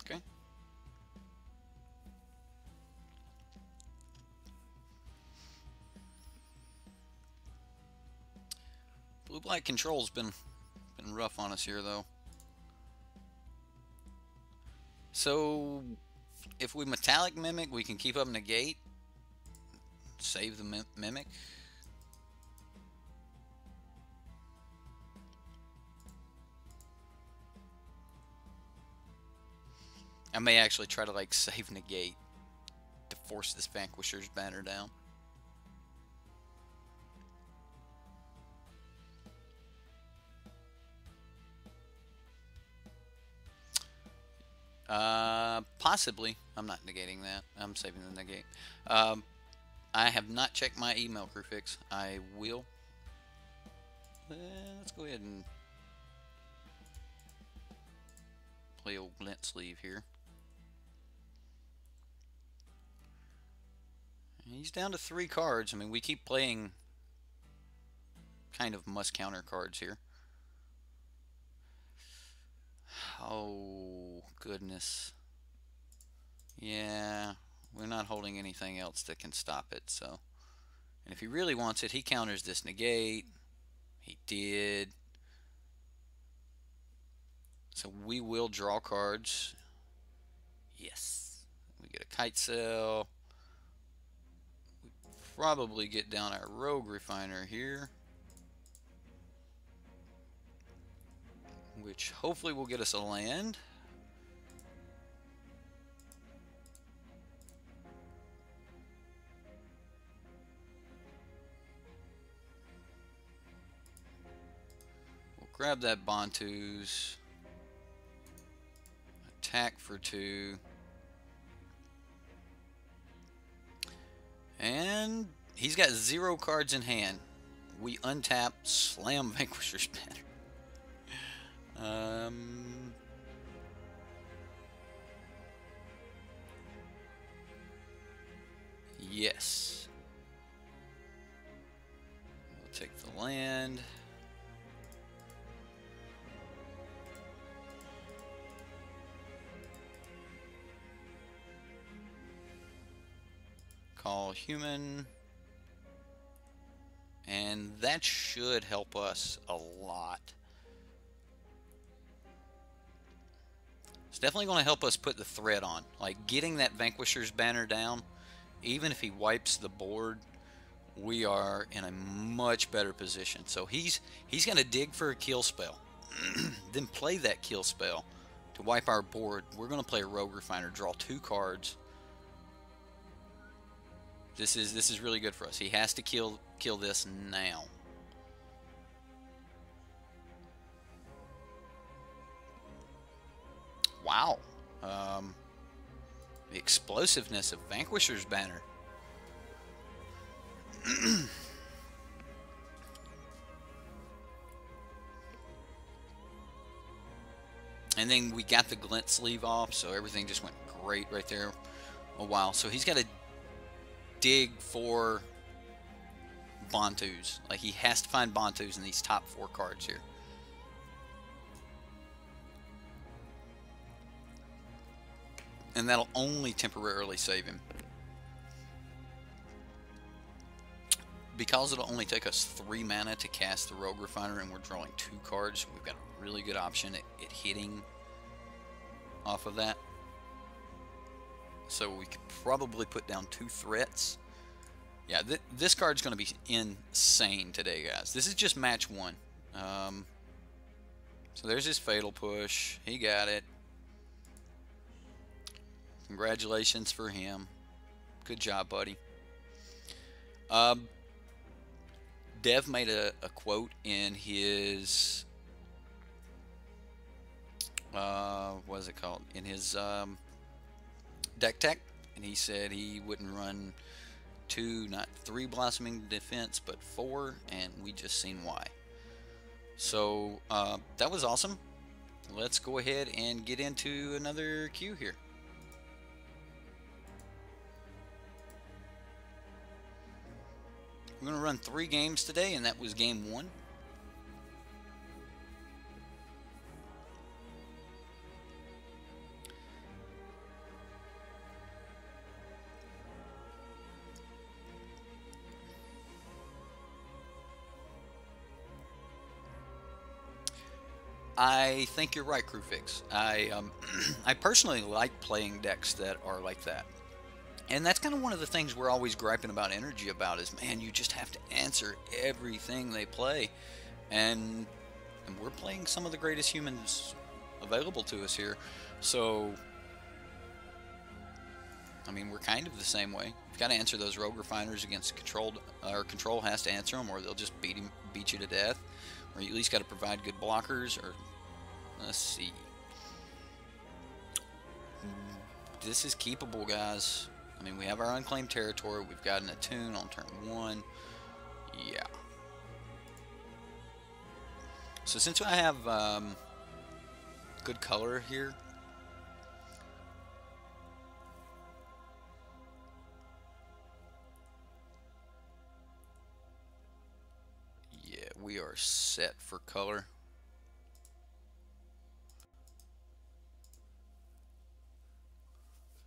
Okay. Blue-black control's been rough on us here, though. So, if we Metallic Mimic, we can keep up Negate. Save the Mimic. I may actually try to, like, save Negate to force this Vanquisher's banner down. Possibly. I'm not negating that. I'm saving the negate. I have not checked my email, Crewfix. I will. Let's go ahead and play old Glint Sleeve here. He's down to 3 cards. I mean, we keep playing kind of must counter cards here. Oh, goodness. Yeah, we're not holding anything else that can stop it, so. And if he really wants it, he counters this negate. He did. So we will draw cards. Yes. We get a Kite Sail. We probably get down our Rogue Refiner here, which hopefully will get us a land. We'll grab that Bantu's. Attack for 2. And he's got 0 cards in hand. We untap, slam Vanquisher's banner. Yes. We'll take the land. Call human. And that should help us a lot. It's definitely going to help us put the threat on. Like getting that Vanquisher's banner down, even if he wipes the board, we are in a much better position. So he's going to dig for a kill spell, then play that kill spell to wipe our board. We're going to play a Rogue Refiner, draw 2 cards. This is really good for us. He has to kill this now. Wow. The explosiveness of Vanquisher's banner. And then we got the glint sleeve off, so everything just went great right there. Oh wow. So he's got to dig for Bantus. Like he has to find Bantus in these top 4 cards here. And that'll only temporarily save him. Because it'll only take us 3 mana to cast the Rogue Refiner and we're drawing 2 cards, we've got a really good option at hitting off of that. So we could probably put down 2 threats. Yeah, this card's going to be insane today, guys. This is just match 1. So there's his Fatal Push. He got it. Congratulations for him. Good job, buddy. Dev made a quote in his what is it called? In his deck tech, and he said he wouldn't run 2, not 3 Blossoming Defense, but 4, and we just seen why. So that was awesome. Let's go ahead and get into another queue here. We're going to run 3 games today, and that was game 1. I think you're right, Crewfix. I personally like playing decks that are like that. And that's kind of one of the things we're always griping about Energy about is, man, you just have to answer everything they play. And we're playing some of the greatest humans available to us here. So, I mean, we're kind of the same way. You've got to answer those Rogue Refiners against Controlled, or Control has to answer them, or they'll just beat you to death. Or you at least got to provide good blockers, or, let's see. This is keepable, guys. I mean, we have our unclaimed territory. We've got an attune on turn 1. Yeah. So since I have good color here, yeah, we are set for color.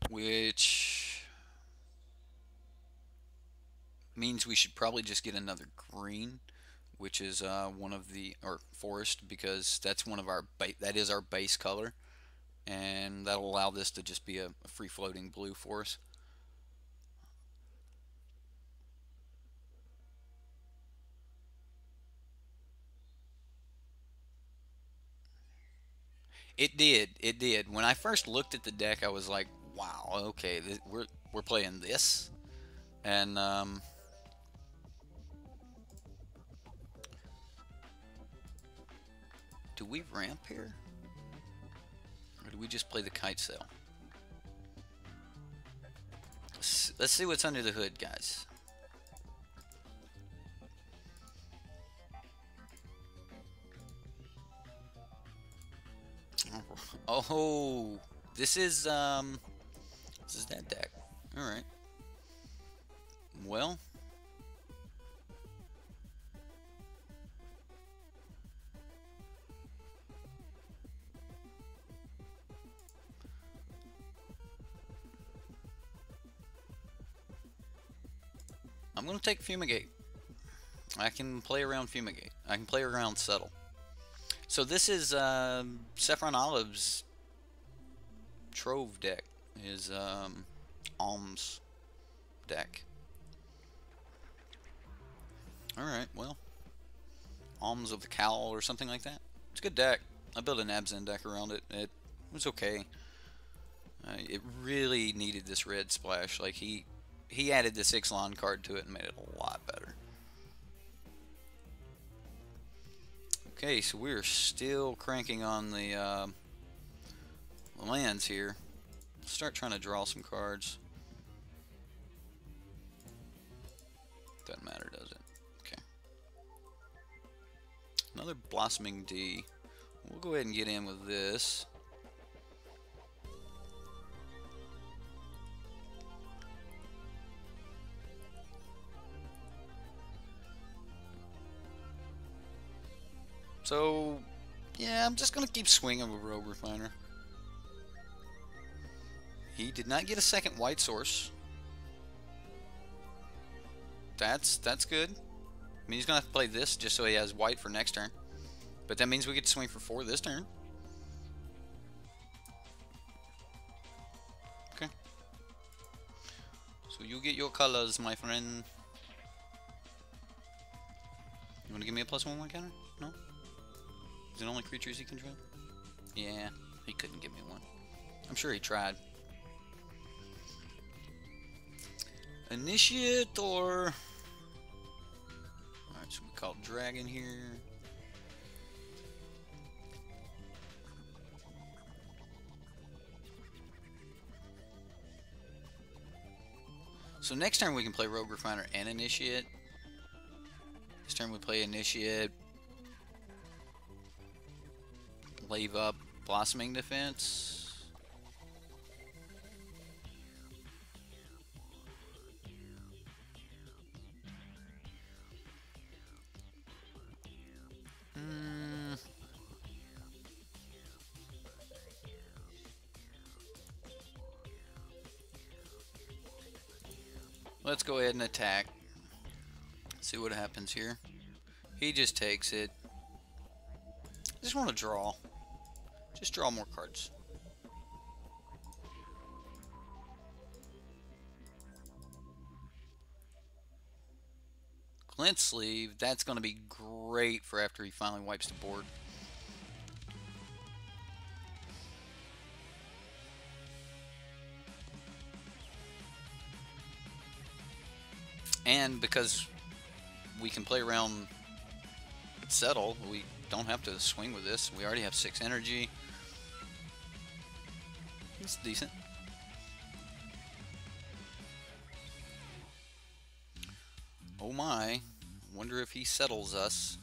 Which means we should probably just get another green, which is one of the, or forest, because that's one of our that is our base color, and that'll allow this to just be a free floating blue for us. It did. When I first looked at the deck, I was like, wow, okay, we're playing this, and do we ramp here? Or do we just play the kite sail? Let's see what's under the hood, guys. Oh, this is that deck. All right. Well, I'm going to take Fumigate. I can play around Fumigate. I can play around Settle. So this is Saffron Olive's Trove deck, his Alms deck. Alright, well, Alms of the Cowl or something like that. It's a good deck. I built an Abzan deck around it. It was okay. It really needed this red splash. Like, he added this Ixalan card to it and made it a lot better. Okay, so we're still cranking on the lands here. Let's start trying to draw some cards. Doesn't matter, does it? Okay. Another Blossoming D. We'll go ahead and get in with this. So, yeah, I'm just going to keep swinging with Rogue Refiner. He did not get a second white source. That's good. I mean, he's going to have to play this just so he has white for next turn. But that means we get to swing for 4 this turn. Okay. So you get your colors, my friend. You want to give me a +1/+1 counter? No? Is it only creatures he controls? Yeah, he couldn't give me one. I'm sure he tried. Initiate or... Alright, so we call Dragon here. So next turn we can play Rogue Refiner and Initiate. This turn we play Initiate. Lave up Blossoming Defense. Let's go ahead and attack. See what happens here. He just takes it. I just want to draw. Just draw more cards. Glint Sleeve, that's going to be great for after he finally wipes the board. And because we can play around Settle, we don't have to swing with this. We already have 6 energy. It's decent. Oh my. Wonder if he settles us.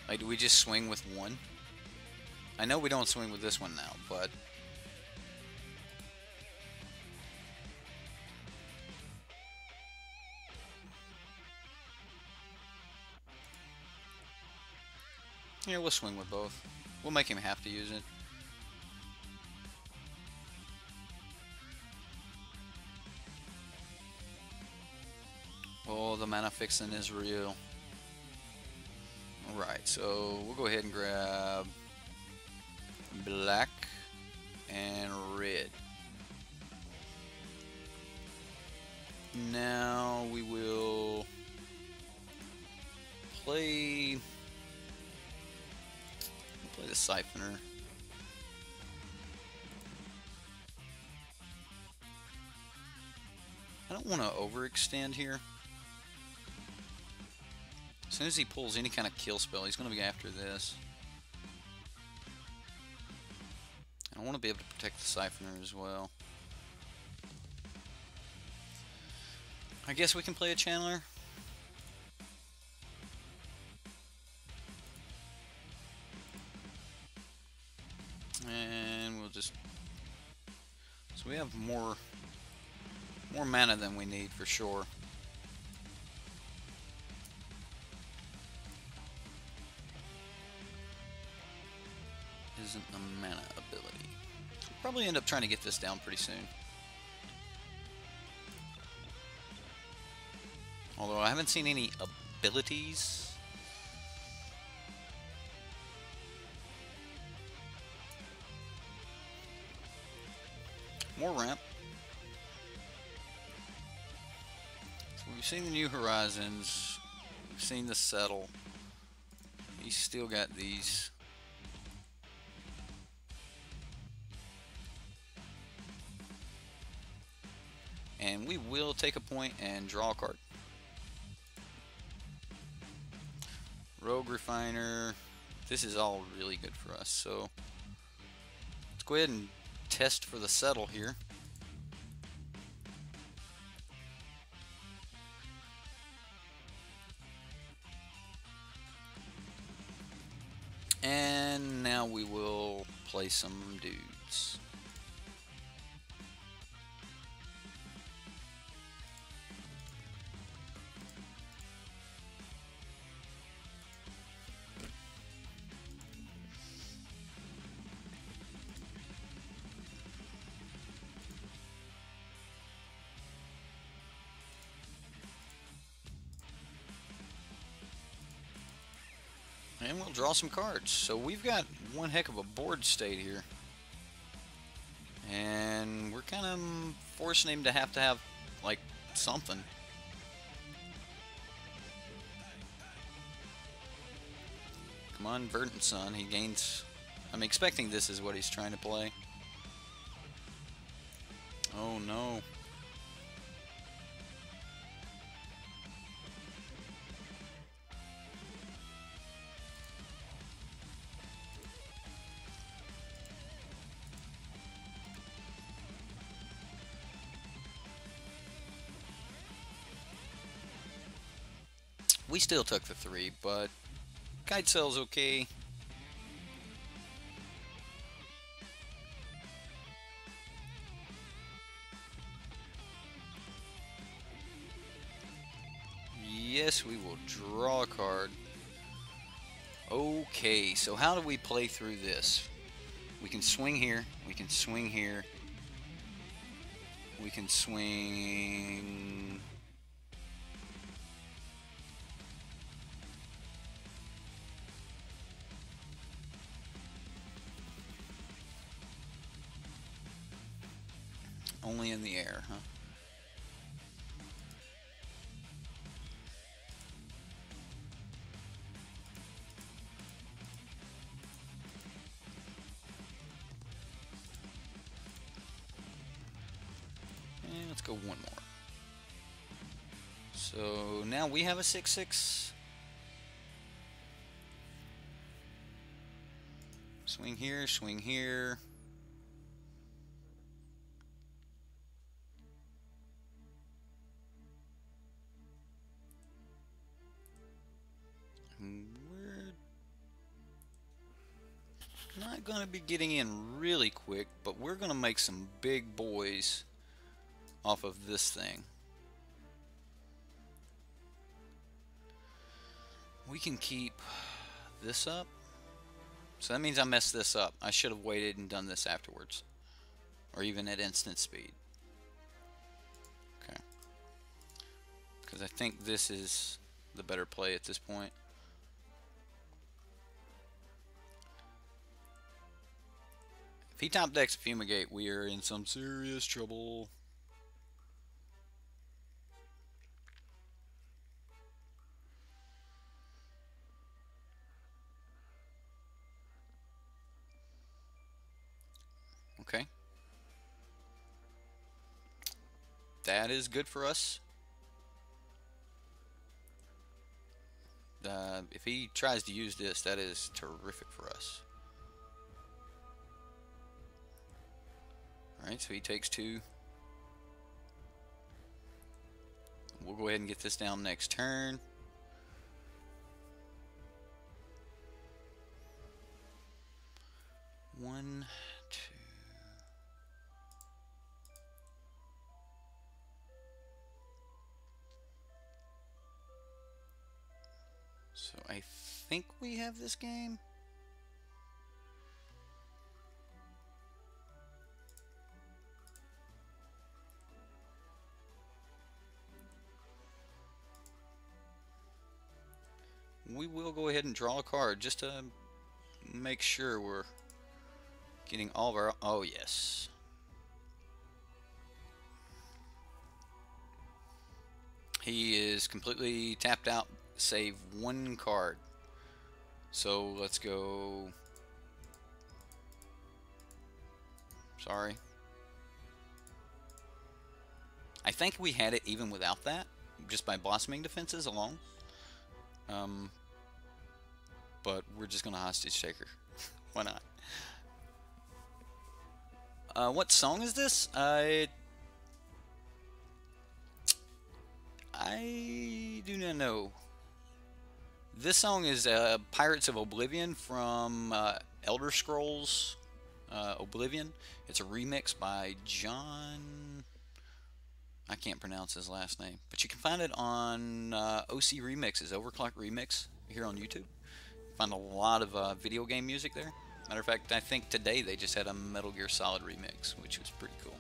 Like, do we just swing with 1? I know we don't swing with this one now, but... yeah, we'll swing with both. We'll make him have to use it. Oh, the mana fixing is real. Alright, so we'll go ahead and grab black and red. Now we will play the Siphoner. I don't want to overextend here. As soon as he pulls any kind of kill spell, he's going to be after this. I want to be able to protect the Siphoner as well. I guess we can play a Channeler. And we'll just... so we have more mana than we need for sure. Isn't the mana ability. We'll probably end up trying to get this down pretty soon. Although I haven't seen any abilities. More ramp. So we've seen the New Horizons. We've seen the Settle. He's still got these. And we will take a point and draw a card. Rogue Refiner. This is all really good for us. So let's go ahead and test for the Settle here. And now we will play some dudes. And we'll draw some cards. So we've got one heck of a board state here. And we're kind of forcing him to have like something. Come on, Verdant Sun. He gains... I'm expecting this is what he's trying to play. Oh no. We still took the 3, but Kite Sail's okay. Yes, we will draw a card. Okay, so how do we play through this? We can swing here, we can swing here, we can swing... Only in the air, huh? And let's go one more. So now we have a 6/6. Swing here, swing here. We're not going to be getting in really quick, but we're going to make some big boys off of this thing. We can keep this up. So that means I messed this up. I should have waited and done this afterwards. Or even at instant speed. Okay. Because I think this is the better play at this point. If he top decks Fumigate, we are in some serious trouble. Okay. That is good for us. If he tries to use this, that is terrific for us. Alright, so he takes 2. We'll go ahead and get this down next turn. One, two. So I think we have this game. will go ahead and draw a card just to make sure we're getting all of our... Oh, yes. He is completely tapped out, save one card. So let's go... Sorry. I think we had it even without that, just by blossoming defenses alone. But we're just going to hostage take her. Why not? What song is this? I do not know. This song is Pirates of Oblivion from Elder Scrolls Oblivion. It's a remix by John... I can't pronounce his last name, but you can find it on OC Remixes, Overclock Remix, here on YouTube. Find a lot of video game music there. Matter of fact, I think today they just had a Metal Gear Solid remix, which was pretty cool.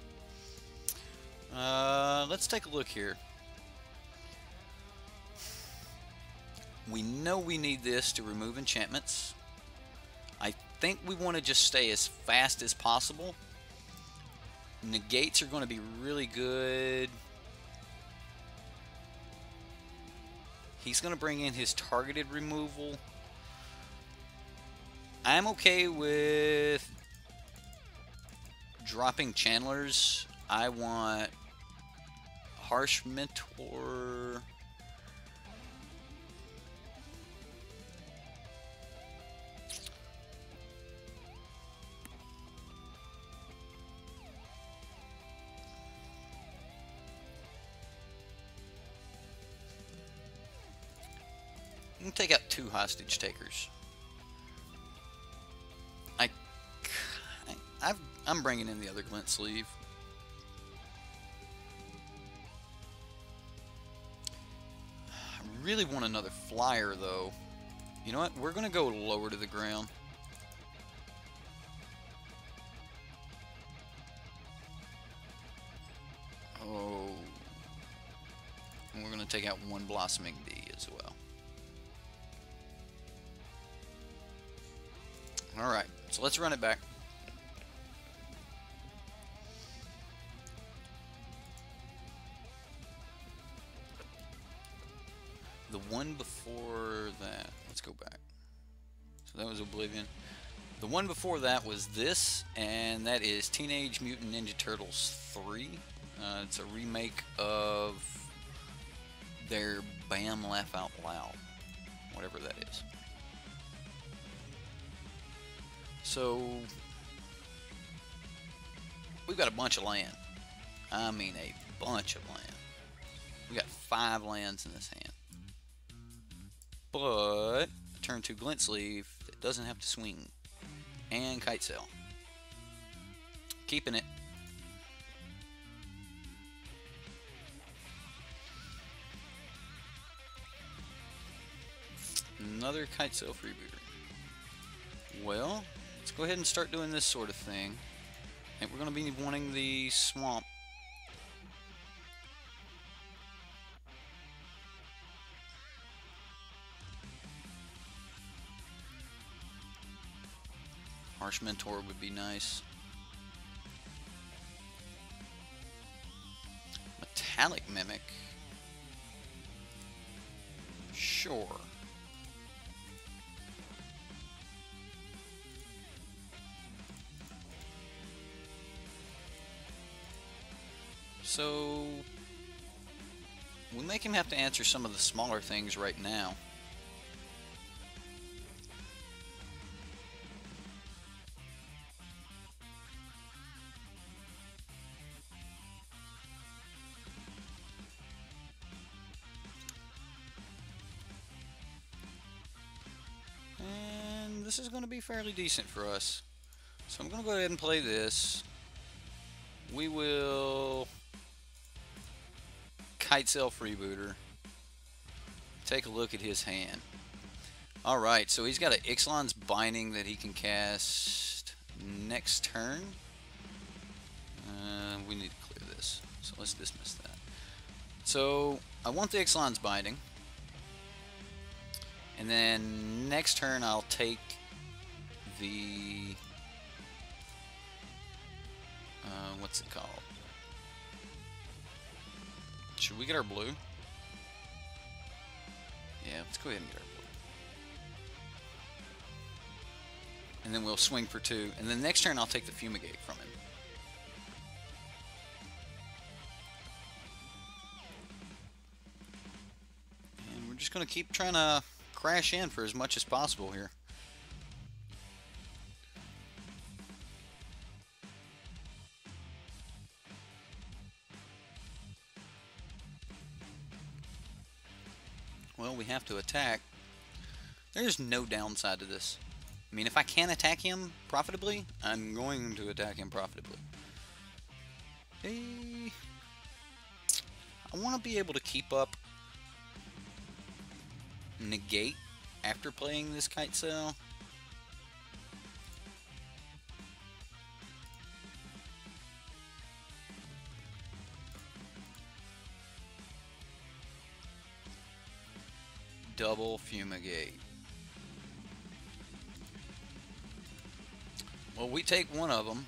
Let's take a look here. We know we need this to remove enchantments. I think we want to just stay as fast as possible. Negates are going to be really good. He's going to bring in his targeted removal. I'm okay with dropping channelers. I want Harsh Mentor. I'm going to take out 2 hostage takers. I'm bringing in the other glint sleeve. I really want another flyer, though. You know what? We're going to go lower to the ground. Oh. And we're going to take out 1 Blossoming D as well. Alright, so let's run it back. The one before that, let's go back. So that was Oblivion. The one before that was this, and that is Teenage Mutant Ninja Turtles 3. It's a remake of their Bam Laugh Out Loud, whatever that is. So, we've got a bunch of land. I mean a bunch of land. We got 5 lands in this hand. But, turn 2 Glint Sleeve that doesn't have to swing. And Kite Sail. Keeping it. Another Kite Sail freebooter. Well, let's go ahead and start doing this sort of thing. I think we're going to be wanting the swamp. Harsh Mentor would be nice. Metallic Mimic. Sure. So we make him have to answer some of the smaller things right now. And this is going to be fairly decent for us. So I'm going to go ahead and play this. We will Kite Sail freebooter. Take a look at his hand. Alright, so he's got an Ixalan's Binding that he can cast next turn. We need to clear this, so let's dismiss that. So I want the Ixalan's Binding, And then next turn I'll take the what's it called? Should we get our blue? Yeah, let's go ahead and get our blue. And then we'll swing for 2. And then next turn I'll take the fumigate from him. And we're just going to keep trying to crash in for as much as possible here. Well, we have to attack. There's no downside to this. I mean, if I can attack him profitably, I'm going to attack him profitably. Hey, I want to be able to keep up negate after playing this kite sail. Double fumigate. Well, we take one of them.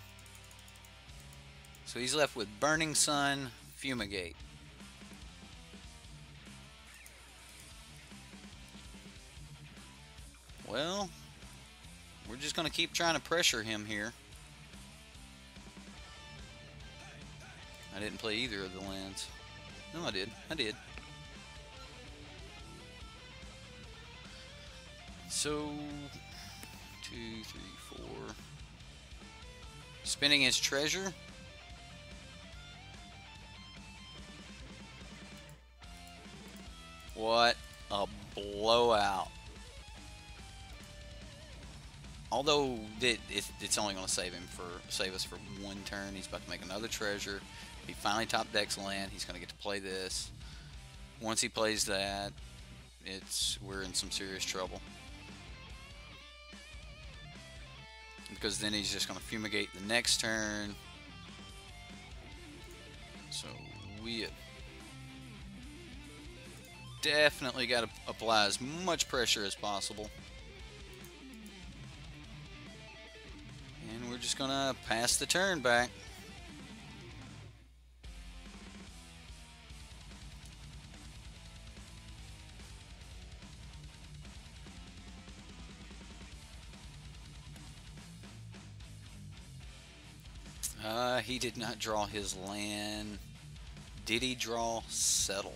So he's left with Burning Sun, Fumigate. Well, we're just going to keep trying to pressure him here. I didn't play either of the lands. No, I did. I did. So, 2, 3, 4. Spinning his treasure. What a blowout. Although it's only going to save us for 1 turn. He's about to make another treasure. He finally top decks land. He's going to get to play this. Once he plays that, we're in some serious trouble. Because then he's just going to fumigate the next turn. So we definitely got to apply as much pressure as possible. And we're just going to pass the turn back. He did not draw his land. Did he draw Settle?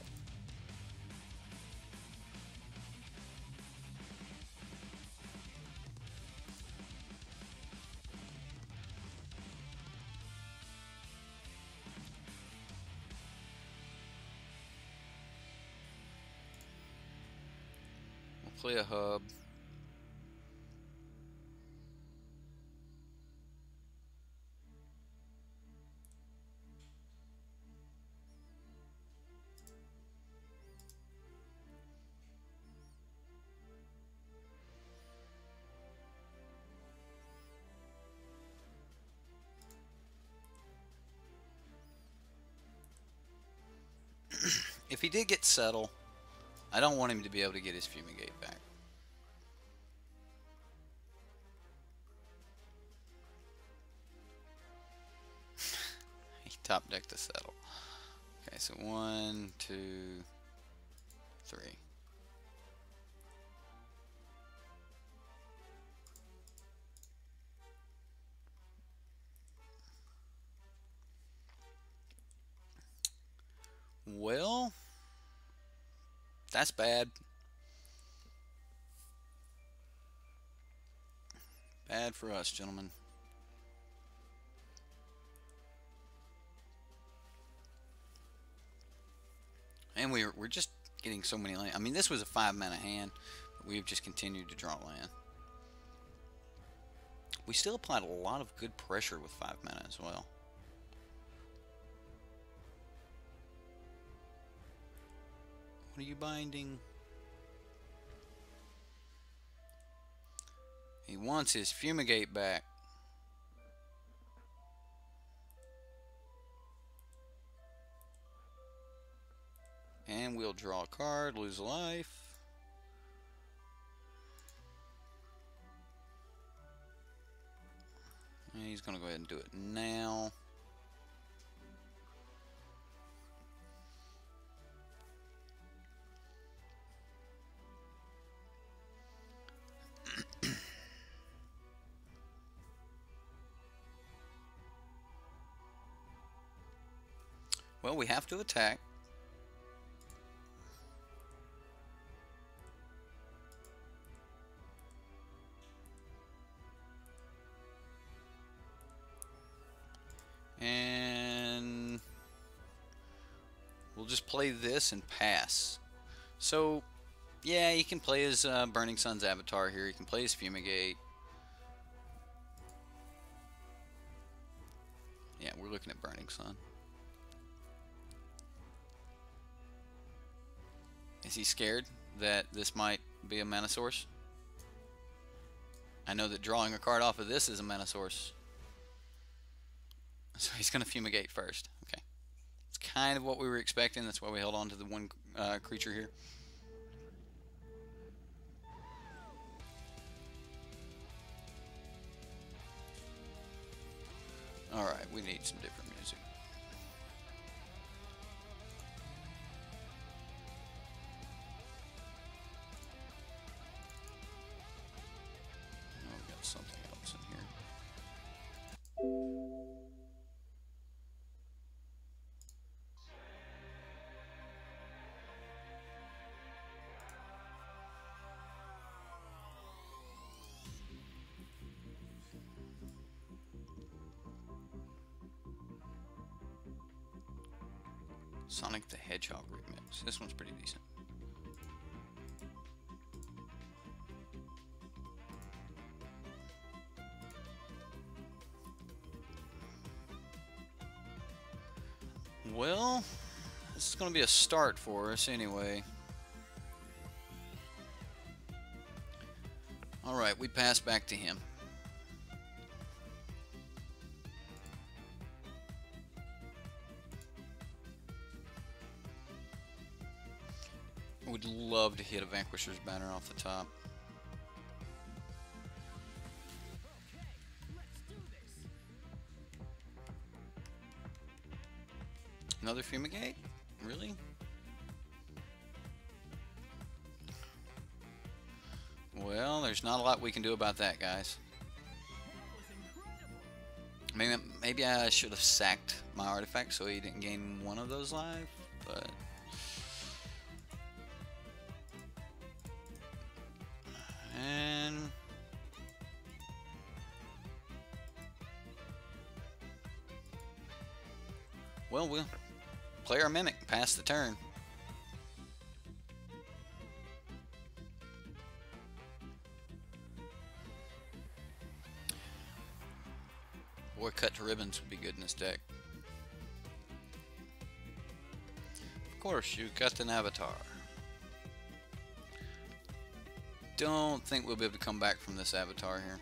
We'll play a hub. If he did get Settle, I don't want him to be able to get his Fumigate back. He top decked to Settle. Okay, so 1, 2, 3. Well, that's bad. Bad for us, gentlemen. And we're just getting so many land. I mean, this was a 5-mana hand, but we've just continued to draw land. We still applied a lot of good pressure with 5 mana as well. What are you binding? He wants his Fumigate back. And we'll draw a card, lose a life. He's going to go ahead and do it now. Well, we have to attack. And we'll just play this and pass. So, yeah, you can play as Burning Sun's avatar here. You can play as Fumigate. Yeah, we're looking at Burning Sun. Is he scared that this might be a mana source? I know that drawing a card off of this is a mana source. So he's going to Fumigate first. Okay. It's kind of what we were expecting. That's why we held on to the one creature here. Alright, we need some different music. Oh, we got something else in here. Sonic the Hedgehog remix. This one's pretty decent. Well, this is going to be a start for us anyway. Alright, we pass back to him. Would love to hit a Vanquisher's Banner off the top. Another Fumigate? Really? Well, there's not a lot we can do about that, guys. Maybe I should have sacked my artifact so he didn't gain one of those life, but... And... well, we'll play our Mimic, pass the turn. Boy, cut to ribbons would be good in this deck. Of course, you got an avatar. Don't think we'll be able to come back from this avatar here.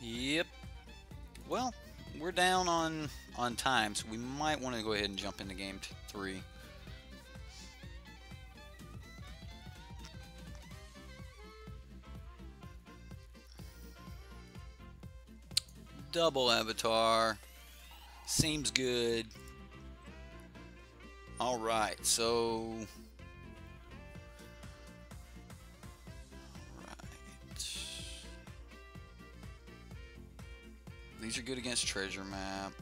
Yep. Well, we're down on time, so we might want to go ahead and jump into game 3. Double avatar. Seems good. Alright, so... These are good against treasure map.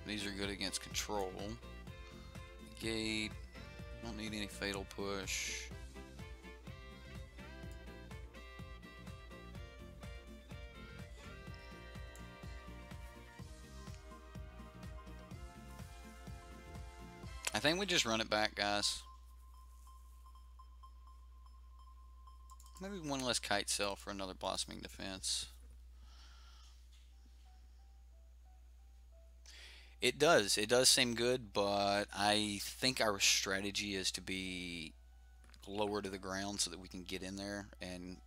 These are good against control. Gate. Don't need any fatal push. I think we just run it back, guys. Maybe one less kite cell for another blossoming defense. It does seem good, but I think our strategy is to be lower to the ground so that we can get in there and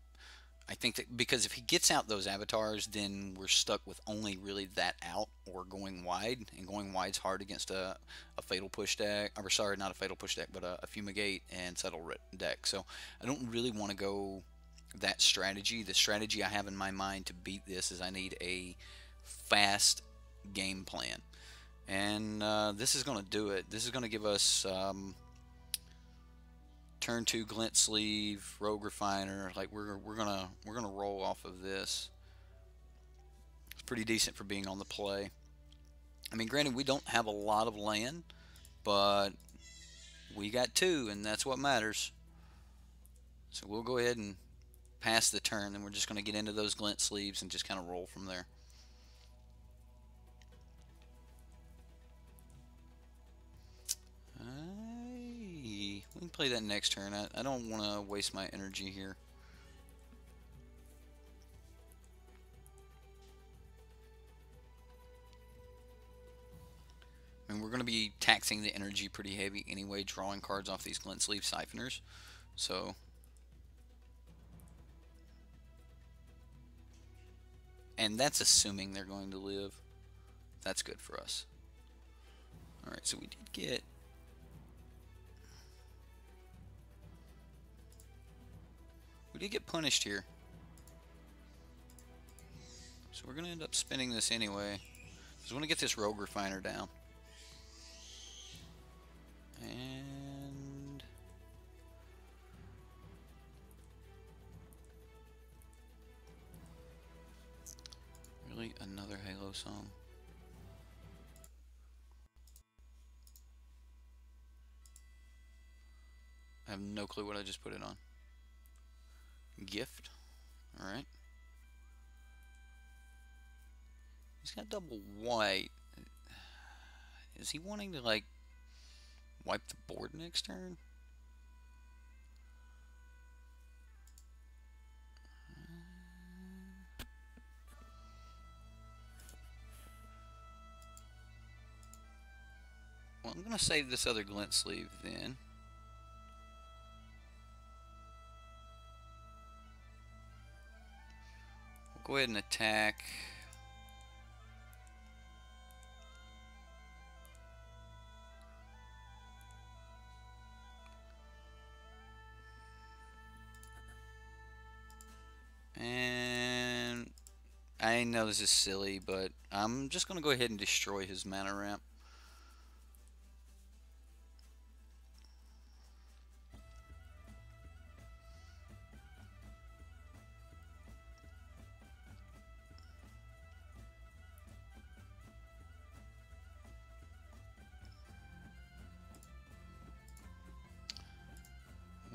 I think that because if he gets out those avatars, then we're stuck with only really that out or going wide, and going wide's hard against a fatal push deck. Or sorry, not a fatal push deck, but a fumigate and settle deck. So I don't really want to go that strategy. The strategy I have in my mind to beat this is I need a fast game plan, and this is going to do it. This is going to give us turn 2 glint sleeve, rogue refiner. Like we're gonna roll off of this. It's pretty decent for being on the play. I mean, granted, we don't have a lot of land, but we got 2, and that's what matters. So we'll go ahead and pass the turn, and we're just going to get into those glint sleeves and just kind of roll from there. We can play that next turn. I don't want to waste my energy here. I mean, we're going to be taxing the energy pretty heavy anyway, drawing cards off these glint sleeve siphoners. So and that's assuming they're going to live. That's good for us. Alright, so we did get punished here. So we're going to end up spinning this anyway. Just want to get this rogue refiner down. And really another Halo song. I have no clue what I just put it on. Gift. Alright. He's got double white. Is he wanting to, like, wipe the board next turn? Well, I'm going to save this other glint sleeve then. We'll go ahead and attack. And I know this is silly, but I'm just going to go ahead and destroy his mana ramp.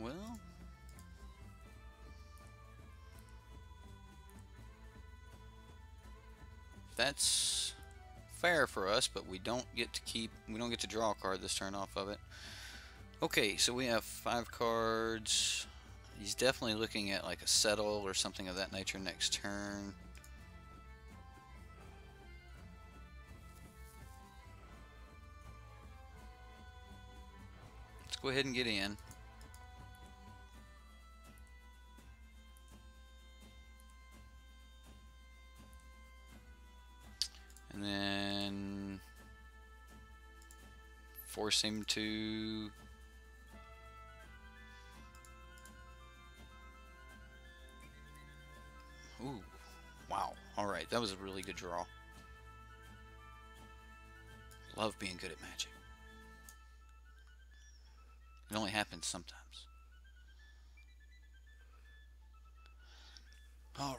Well, that's fair for us, but we don't get to draw a card this turn off of it. Okay, so we have 5 cards. He's definitely looking at like a settle or something of that nature next turn. Let's go ahead and get in. And then force him to ooh, wow. Alright, that was a really good draw. Love being good at Magic. It only happens sometimes. Alright.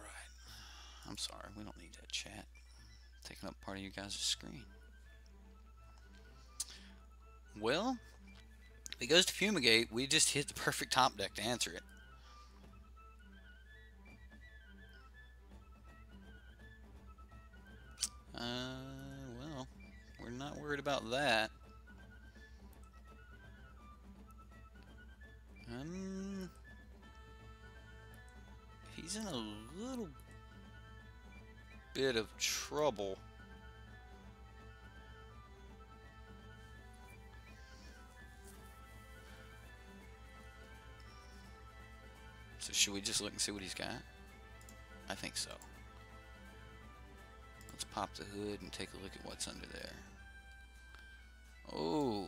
I'm sorry, we don't need that chat taking up part of you guys' screen. Well, if he goes to Fumigate, we just hit the perfect top deck to answer it. Well, we're not worried about that. He's in a little bit of trouble. So should we just look and see what he's got? I think so. Let's pop the hood and take a look at what's under there. Oh.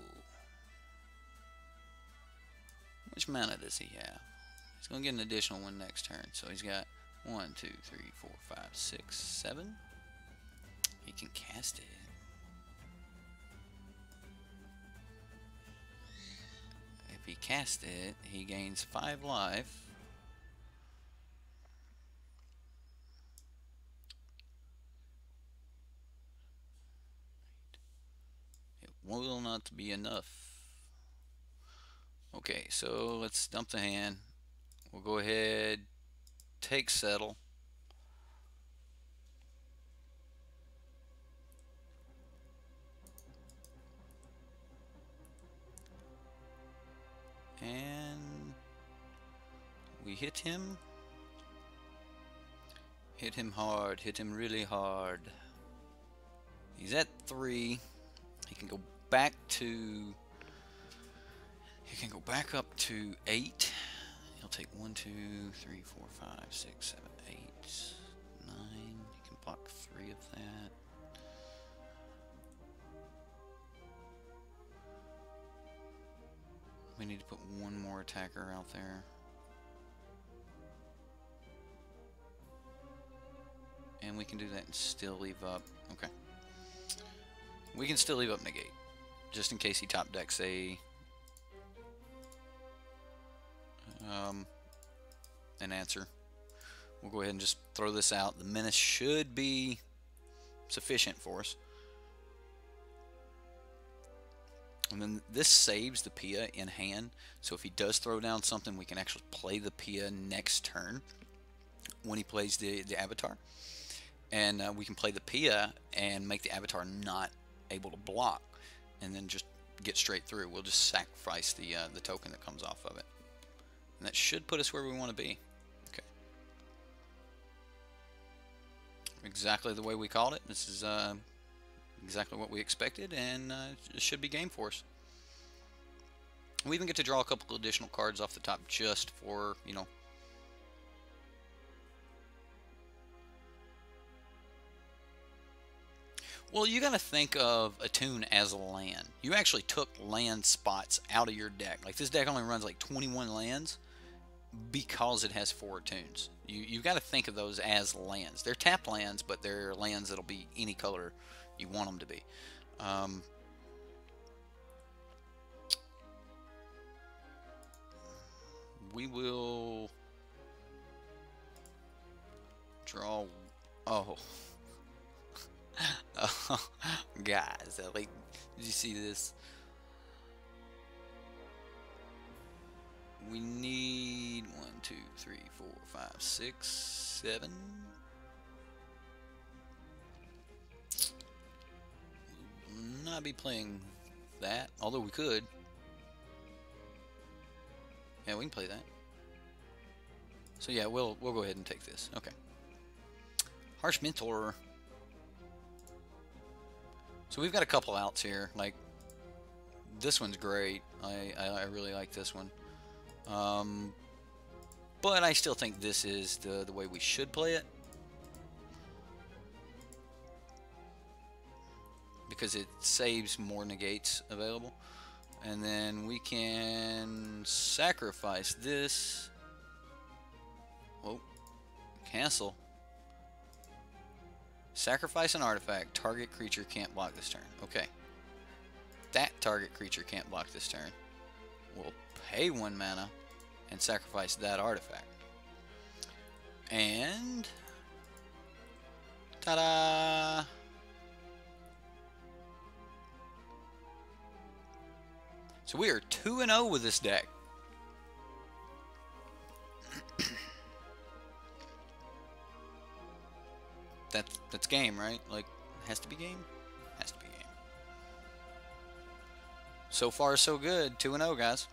Which mana does he have? He's going to get an additional one next turn. So he's got 1, 2, 3, 4, 5, 6, 7. He can cast it. If he casts it, he gains 5 life. It will not be enough. Okay, so let's dump the hand. We'll go ahead, take settle. And we hit him. Hit him hard. Hit him really hard. He's at 3. He can go back to... He can go back up to 8. He'll take 1, 2, 3, 4, 5, 6, 7, 8, 9. He can block 3 of that. We need to put one more attacker out there. And we can do that and still leave up. Okay. We can still leave up negate. Just in case he top decks an answer. We'll go ahead and just throw this out. The menace should be sufficient for us. And then this saves the Pia in hand. So if he does throw down something, we can actually play the Pia next turn when he plays the Avatar. And we can play the Pia and make the Avatar not able to block. And then just get straight through. We'll just sacrifice the token that comes off of it. And that should put us where we want to be. Okay. Exactly the way we called it. This is exactly what we expected, and it should be game for us. We even get to draw a couple additional cards off the top just for, you know, well, you got to think of Attune as a land. You actually took land spots out of your deck. Like, this deck only runs like 21 lands because it has 4 Attunes. You've got to think of those as lands. They're tapped lands, but they're lands that'll be any color you want them to be. We will draw. Oh. Oh, guys, like, did you see this? We need 1, 2, 3, 4, 5, 6, 7. We'll not be playing that, although we could. Yeah, we can play that. So yeah, we'll go ahead and take this. Okay. Harsh Mentor. So we've got a couple outs here. Like, this one's great. I really like this one. But I still think this is the way we should play it, because it saves more negates available. And then we can sacrifice this. Oh, cancel. Sacrifice an artifact. Target creature can't block this turn. Okay. That target creature can't block this turn. We'll pay 1 mana and sacrifice that artifact. And ta-da! So we are 2-0 with this deck. That's game, right? Like, has to be game? Has to be game. So far, so good. 2-0, guys.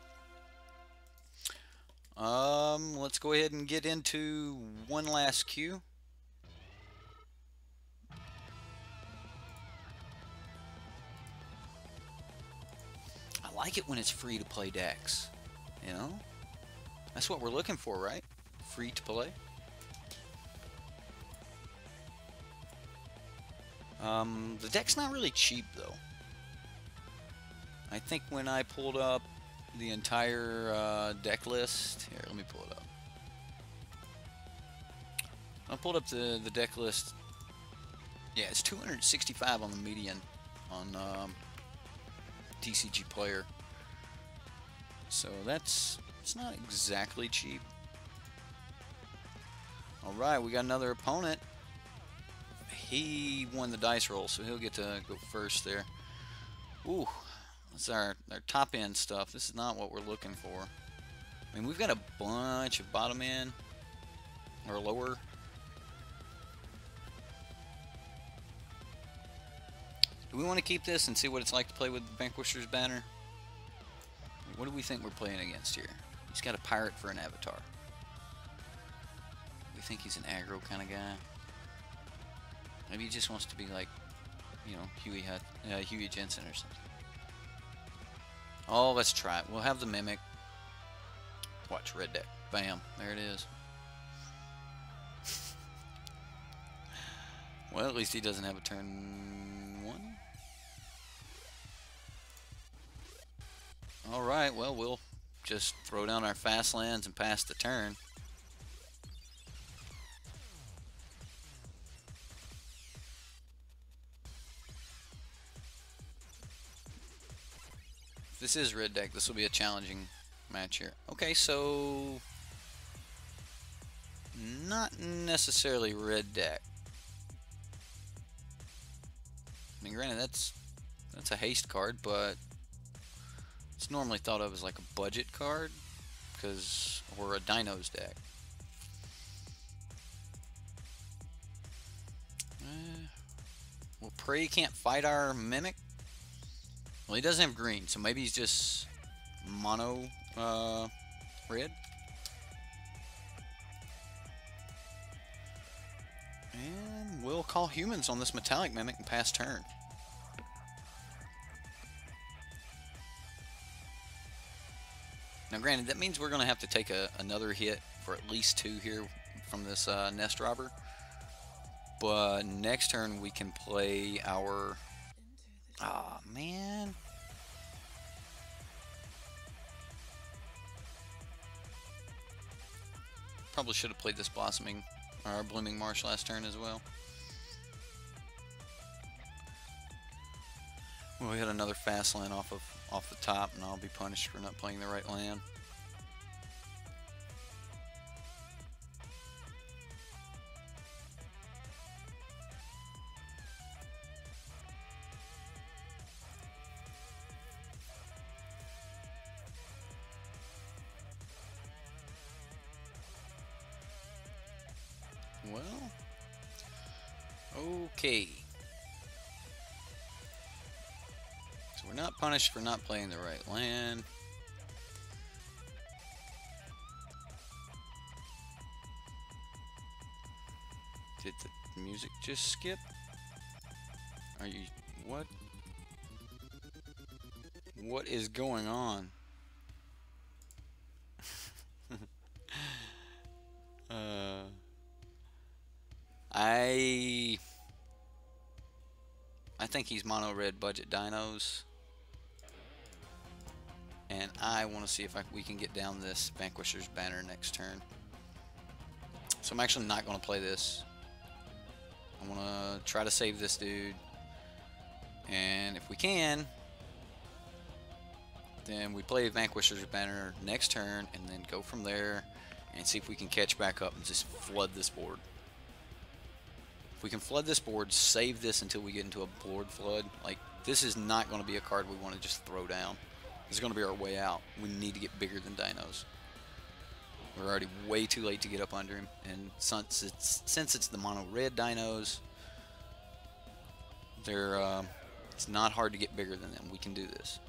Let's go ahead and get into one last queue. I like it when it's free to play decks. You know? That's what we're looking for, right? Free to play. The deck's not really cheap though. I think when I pulled up the entire deck list, here, let me pull it up. I pulled up the deck list. Yeah, it's 265 on the median on TCG Player. So it's not exactly cheap. All right, we got another opponent. He won the dice roll, so he'll get to go first there. Ooh, that's our top end stuff. This is not what we're looking for. I mean, we've got a bunch of bottom end or lower. Do we want to keep this and see what it's like to play with Vanquisher's Banner? What do we think we're playing against here? He's got a pirate for an avatar. We think he's an aggro kind of guy. Maybe he just wants to be like, you know, Huey Jensen or something. Oh, let's try it. We'll have the Mimic. Watch, red deck. Bam. There it is. Well, at least he doesn't have a turn 1. Alright, well, we'll just throw down our fast lands and pass the turn. If this is red deck, this will be a challenging match here. Okay, so not necessarily red deck. I mean, granted, that's a haste card, but it's normally thought of as like a budget card, because or a Dinos deck. Well, Prey can't fight our Mimic. Well, he doesn't have green, so maybe he's just mono red. And we'll call humans on this metallic Mimic and pass turn. Now granted, that means we're going to have to take another hit for at least 2 here from this Nest Robber. But next turn we can play our... Aw, man. Probably should have played this Blossoming or Blooming Marsh last turn as well. Well, we got another fast land off the top, and I'll be punished for not playing the right land. Well, okay. So we're not punished for not playing the right land. Did the music just skip? Are you... what? What is going on? I think he's mono red budget dinos, and I want to see if we can get down this Vanquisher's Banner next turn. So I'm actually not going to play this. I want to try to save this dude, and if we can, then we play Vanquisher's Banner next turn, and then go from there and see if we can catch back up and just flood this board. If we can flood this board, save this until we get into a board flood. Like, this is not going to be a card we want to just throw down. This is going to be our way out. We need to get bigger than dinos. We're already way too late to get up under him, and since it's the mono red dinos, it's not hard to get bigger than them. We can do this.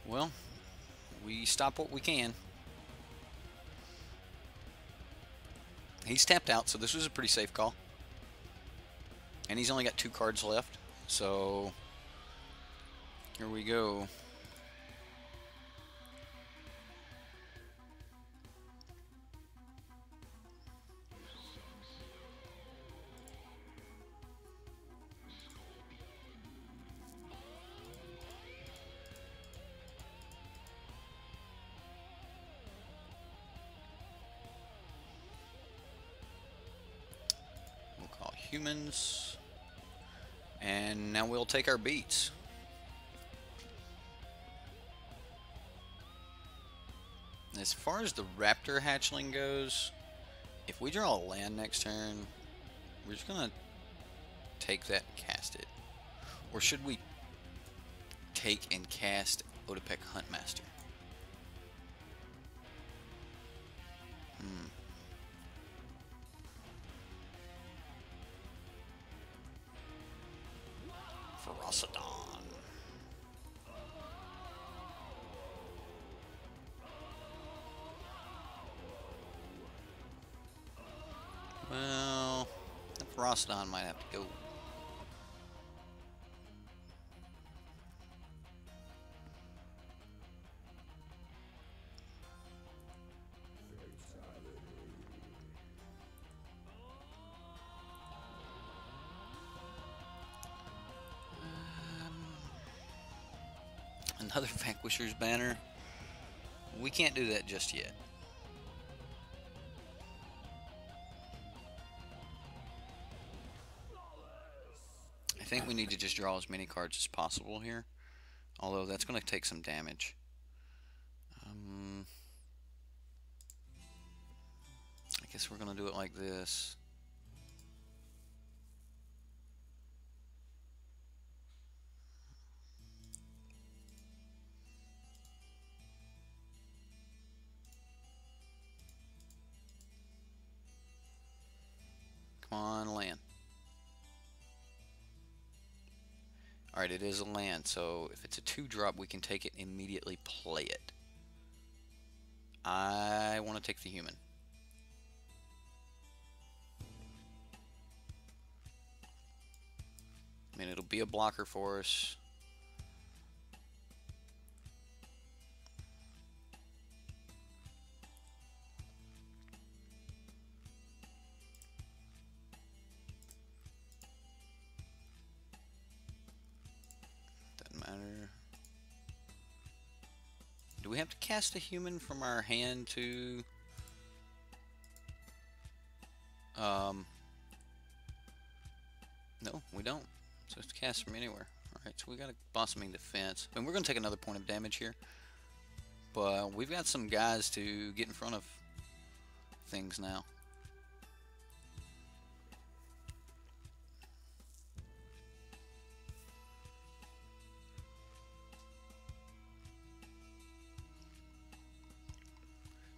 Well, we stop what we can. He's tapped out, so this was a pretty safe call. And he's only got 2 cards left, so here we go. We'll call humans. And now we'll take our beats. As far as the raptor hatchling goes, if we draw a land next turn, we're just gonna take that and cast it. Or should we take and cast Otepec Huntmaster? Ferocidon. Well, the Ferocidon might have to go. Another Vanquisher's Banner. We can't do that just yet. I think we need to just draw as many cards as possible here. Although that's going to take some damage. I guess we're going to do it like this. Come on, land. Alright, it is a land, so if it's a 2-drop, we can take it and immediately play it. I want to take the human. I mean, it'll be a blocker for us. Matter. Do we have to cast a human from our hand to no, we don't. So it's cast from anywhere. Alright, so we got a blossoming defense. And we're gonna take another point of damage here. But we've got some guys to get in front of things now.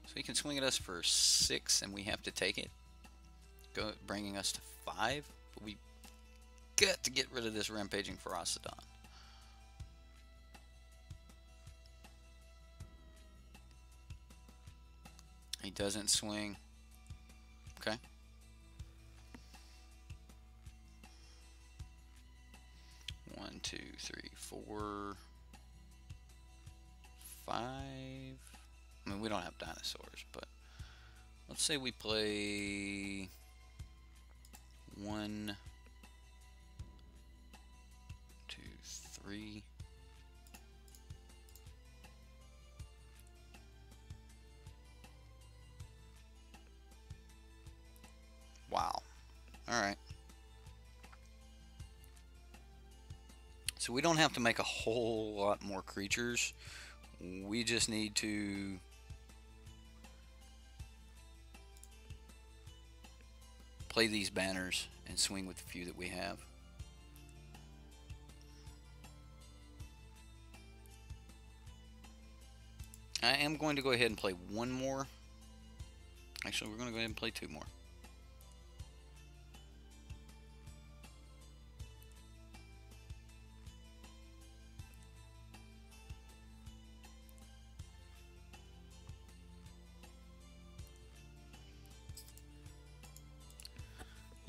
So he can swing at us for 6 and we have to take it. Bringing us to 5. But we got to get rid of this rampaging Ferocidon. He doesn't swing. Okay. One, two, three, 4, 5. I mean, we don't have dinosaurs, but let's say we play 1, 2, 3. Wow. Alright. So we don't have to make a whole lot more creatures. We just need to play these banners and swing with the few that we have. I am going to go ahead and play one more. Actually, we're going to go ahead and play 2 more.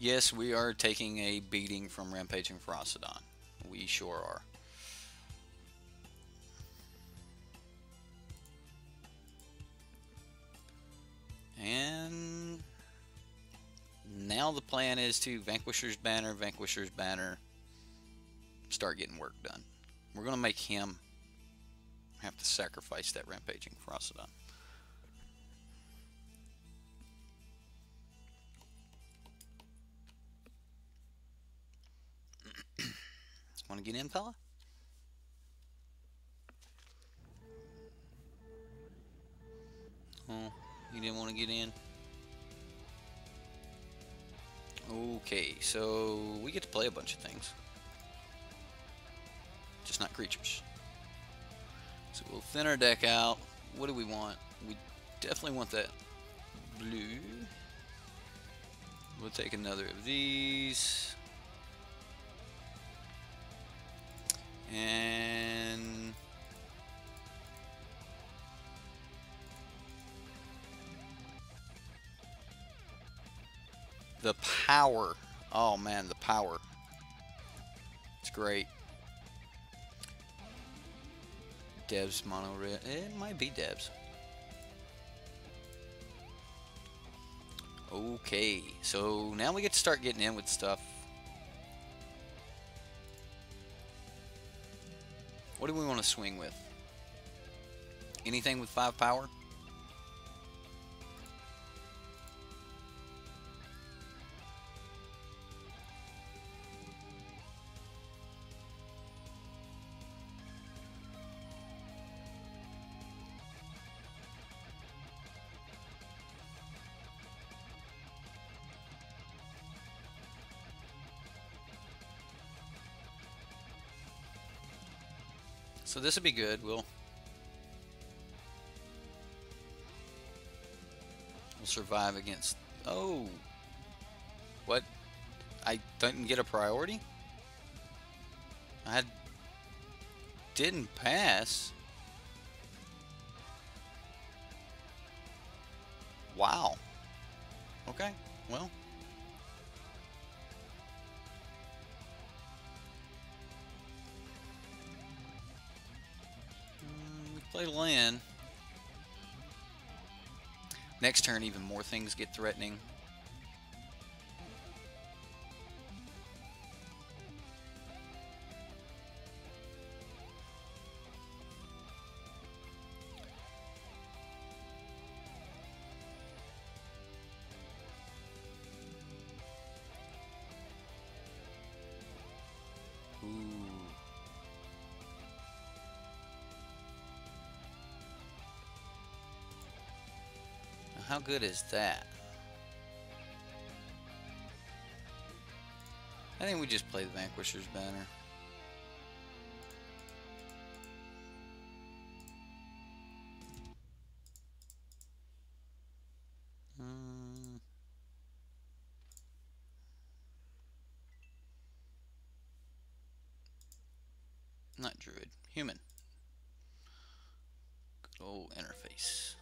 Yes, we are taking a beating from Rampaging Ferocidon. We sure are. And now the plan is to Vanquisher's Banner, start getting work done. We're going to make him have to sacrifice that Rampaging Ferocidon. Want to get in, fella? Oh, you didn't want to get in? Okay, so we get to play a bunch of things. Just not creatures. So we'll thin our deck out. What do we want? We definitely want that blue. We'll take another of these. And the power. Oh man, the power. It's great. Devs mono red. It might be Devs. Okay, so now we get to start getting in with stuff. What do we want to swing with? Anything with 5 power? So this would be good. We'll survive against. Oh, what? I didn't get a priority. I didn't pass. Wow. Okay. Well. Play land. Next turn, even more things get threatening. How good is that? I think we just play the Vanquisher's Banner. Not Druid. Human. Good old interface.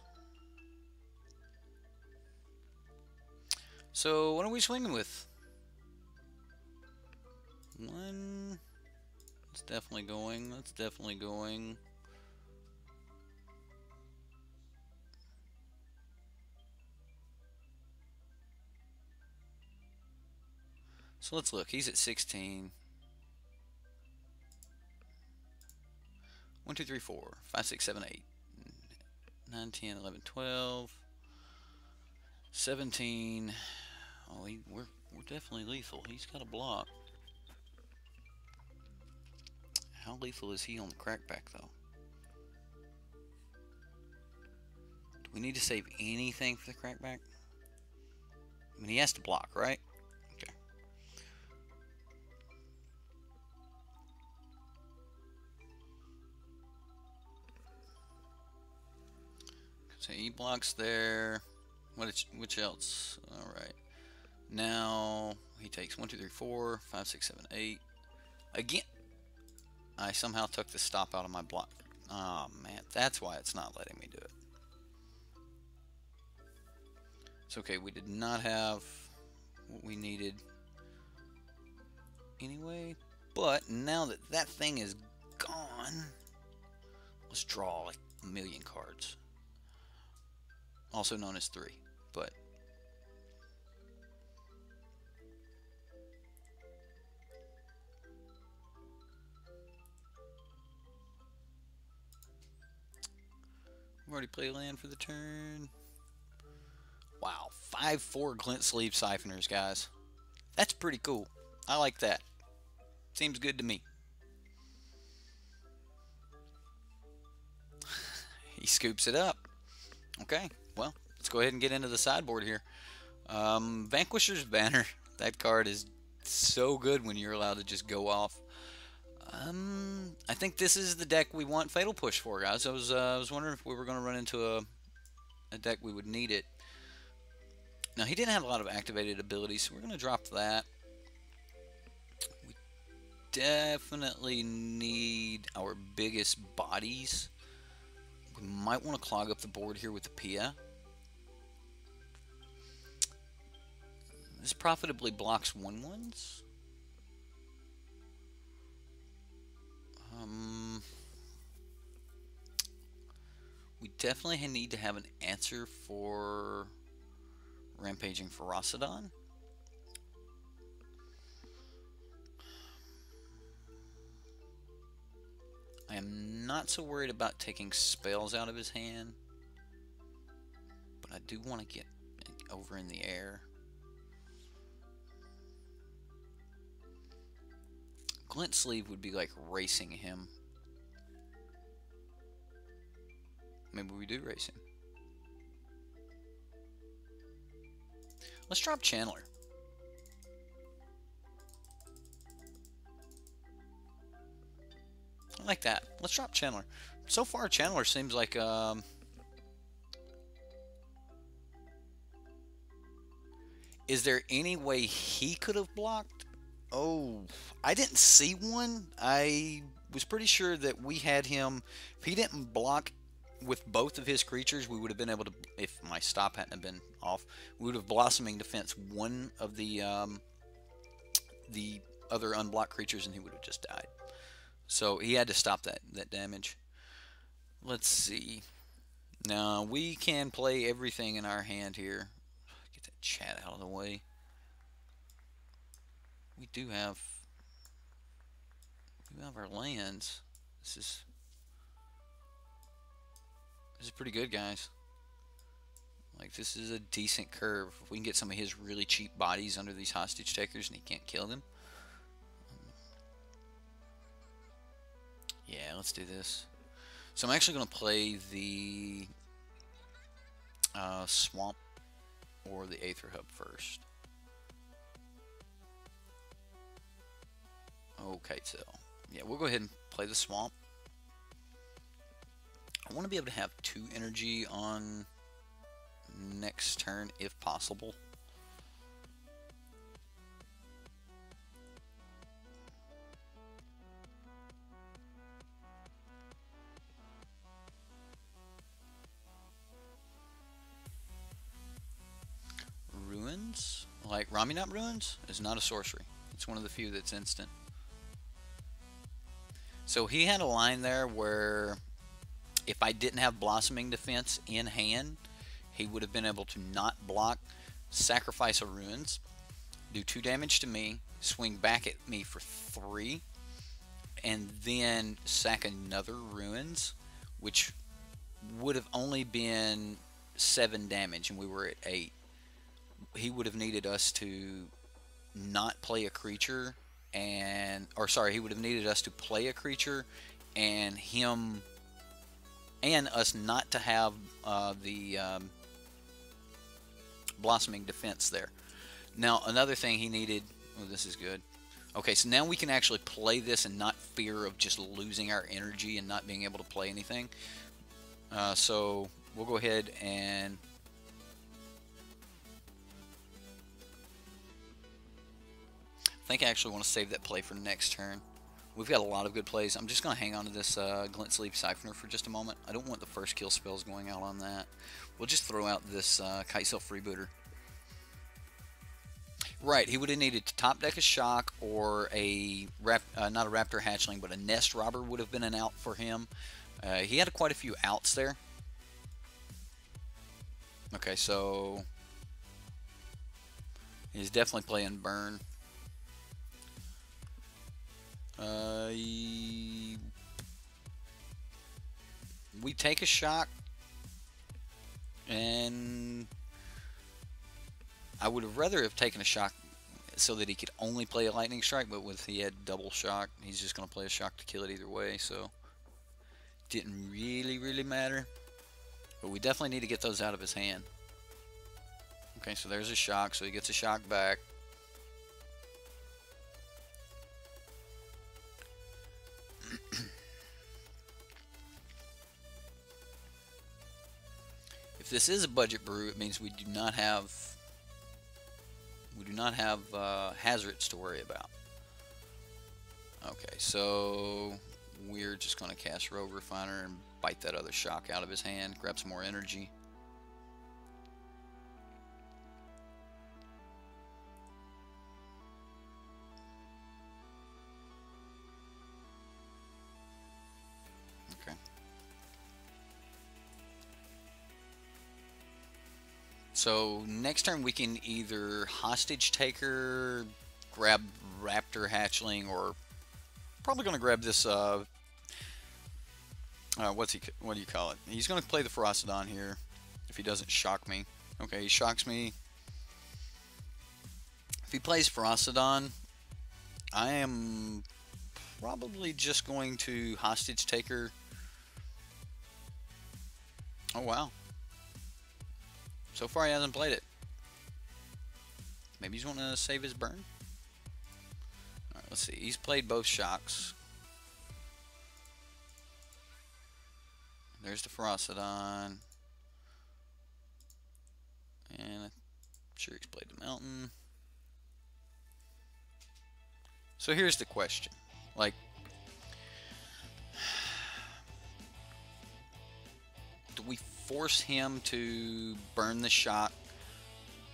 So, what are we swinging with? One. That's definitely going. That's definitely going. So let's look. He's at 16. 1, 2, 3, 4, 5, 6, 7, 8, 9, 10, 11, 12, 17. Oh, we're definitely lethal. He's got a block. How lethal is he on the crackback, though? Do we need to save anything for the crackback? I mean, he has to block, right? Okay. So he blocks there. Which else? All right. Now he takes 1, 2, 3, 4, 5, 6, 7, 8. Again, I somehow took the stop out of my block. Oh man, that's why it's not letting me do it. It's okay. We did not have what we needed. anyway. But now that that thing is gone, let's draw like a million cards. Also known as 3, but we've already played land for the turn. Wow, 5/4 glint sleeve siphoners, guys. That's pretty cool. I like that. Seems good to me. He scoops it up. Okay, well, let's go ahead and get into the sideboard here. Vanquisher's Banner. That card is so good when you're allowed to just go off. I think this is the deck we want Fatal Push for, guys. I was wondering if we were going to run into a deck we would need it. Now, he didn't have a lot of activated abilities, so we're going to drop that. We definitely need our biggest bodies. We might want to clog up the board here with the Pia. This profitably blocks 1/1s. We definitely need to have an answer for Rampaging Ferocidon. I am not so worried about taking spells out of his hand, but I do want to get over in the air. Glint Sleeve would be like racing him. Maybe we do race him. Let's drop Channeler. I like that. Let's drop Channeler. So far, Channeler seems like is there any way he could have blocked? Oh, I didn't see one. I was pretty sure that we had him. If he didn't block with both of his creatures, we would have been able to, if my stop hadn't been off, we would have Blossoming Defense one of the other unblocked creatures, and he would have just died. So he had to stop that damage. Let's see. Now we can play everything in our hand here. Get that chat out of the way. We do have our lands. This is pretty good, guys. Like, this is a decent curve. If we can get some of his really cheap bodies under these hostage takers and he can't kill them. Yeah, let's do this. So I'm actually going to play the Swamp or the Aether Hub first. Okay, so yeah, we'll go ahead and play the Swamp. I want to be able to have 2 energy on next turn if possible. Ruins, like Raminot Ruins, is not a sorcery. It's one of the few that's instant. So he had a line there where if I didn't have Blossoming Defense in hand, he would have been able to not block, sacrifice a Ruins, do 2 damage to me, swing back at me for 3, and then sack another Ruins, which would have only been 7 damage, and we were at 8. He would have needed us to not play a creature, he would have needed us to play a creature, and us not to have the Blossoming Defense there. Now, another thing he needed... Oh, this is good. Okay, so now we can actually play this and not fear of just losing our energy and not being able to play anything. So, we'll go ahead and... I think I actually want to save that play for next turn. We've got a lot of good plays. I'm just going to hang on to this Glint Sleeve Siphoner for just a moment. I don't want the first kill spells going out on that. We'll just throw out this Kite Self Freebooter. Right, he would have needed to top deck a shock or a not a raptor hatchling, but a nest robber would have been an out for him. He had quite a few outs there. Okay, so he's definitely playing burn. We take a shock, and I would have rather have taken a shock so that he could only play a lightning strike, but with he had double shock, he's just going to play a shock to kill it either way, so didn't really matter. But we definitely need to get those out of his hand. Okay, so there's a shock, so he gets a shock back. If this is a budget brew, it means we do not have hazards to worry about. Okay, so we're just going to cast Rogue Refiner and bite that other shock out of his hand, grab some more energy. Okay. So next turn we can either Hostage Taker, grab Raptor Hatchling, or probably going to grab this, what do you call it? He's going to play the Ferocidon here if he doesn't shock me. Okay, he shocks me. If he plays Ferocidon, I am probably just going to Hostage Taker. Oh, wow. So far he hasn't played it. Maybe he's wanting to save his burn? Alright, let's see. He's played both shocks. There's the Ferocidon. And I'm sure he's played the Mountain. So here's the question. Like, do we force him to burn the shock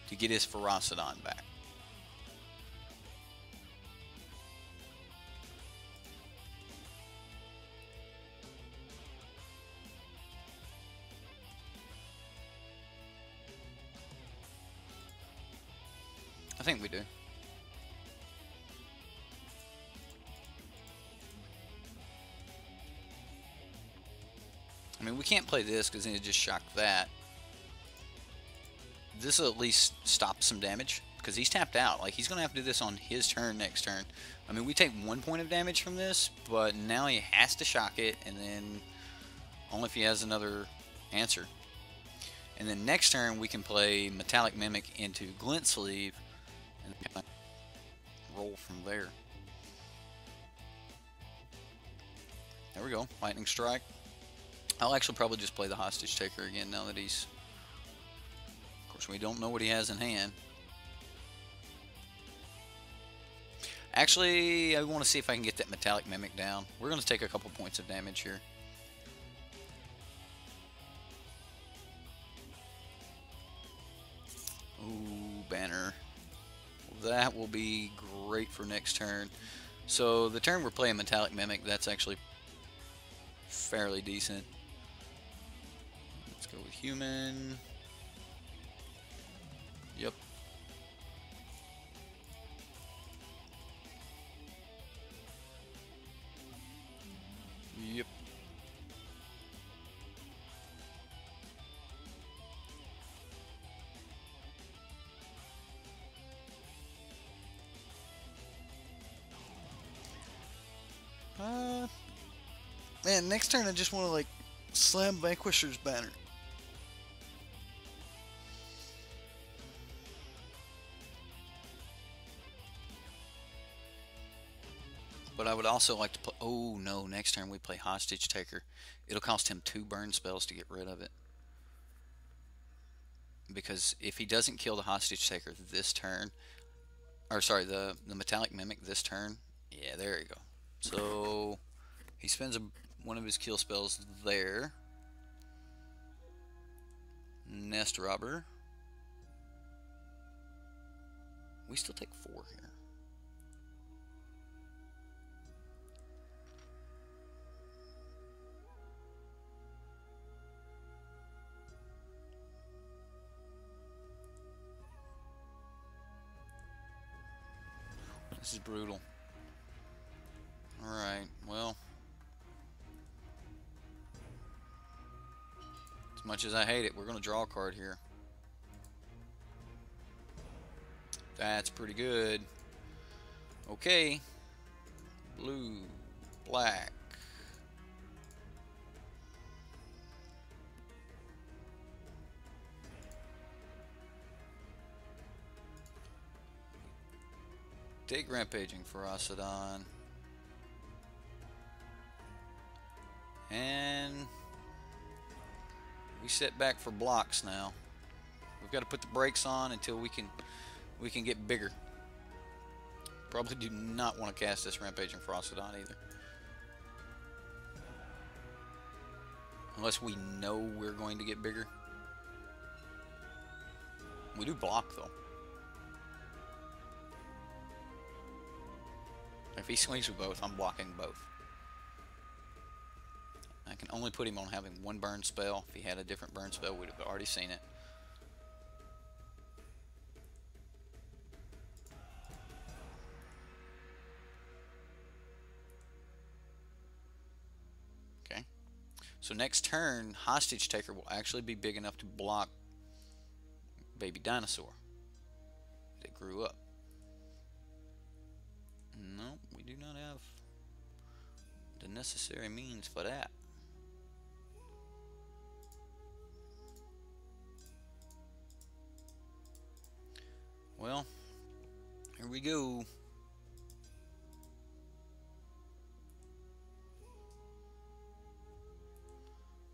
to get his Ferocidon back? I think we do. I mean, we can't play this because then it just shocked that. This will at least stop some damage because he's tapped out. Like, he's going to have to do this on his turn next turn. I mean, we take 1 point of damage from this, but now he has to shock it, and then only if he has another answer. And then next turn we can play Metallic Mimic into Glint Sleeve and roll from there. There we go. Lightning Strike. I'll actually probably just play the Hostage Taker again now that he's... Of course, we don't know what he has in hand. Actually, I want to see if I can get that Metallic Mimic down. We're going to take a couple points of damage here. Ooh, Banner. Well, that will be great for next turn. So the turn we're playing Metallic Mimic, that's actually fairly decent. Let's go with Human. Yep. Yep. Man, next turn I just want to, like, slam Vanquisher's Banner. But I would also like to play... Oh, no, next turn we play Hostage Taker. It'll cost him 2 burn spells to get rid of it. Because if he doesn't kill the Hostage Taker this turn... Or, sorry, the Metallic Mimic this turn... Yeah, there you go. So, he spends one of his kill spells there. Nest Robber. We still take 4 here. This is brutal. Alright, well. As much as I hate it, we're going to draw a card here. That's pretty good. Okay. Blue, black. Take Rampaging Ferocidon. And we sit back for blocks now. We've got to put the brakes on until we can get bigger. Probably do not want to cast this Rampaging Ferocidon either. Unless we know we're going to get bigger. We do block though. If he swings with both, I'm blocking both. I can only put him on having 1 burn spell. If he had a different burn spell, we'd have already seen it. Okay. So next turn, Hostage Taker will actually be big enough to block Baby Dinosaur. It grew up. No, we do not have the necessary means for that. Well, here we go.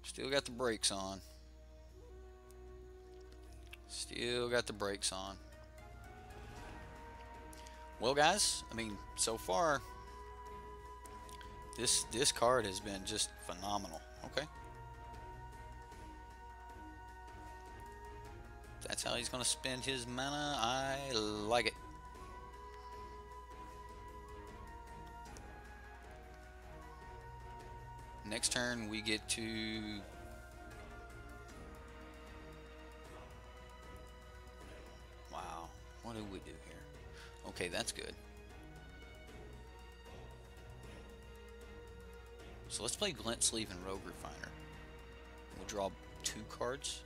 Still got the brakes on. Still got the brakes on. Well, guys, I mean, so far, this card has been just phenomenal. Okay, that's how he's going to spend his mana. I like it. Next turn, we get to wow. What do we do here? Okay, that's good. So let's play Glint Sleeve and Rogue Refiner. We'll draw 2 cards.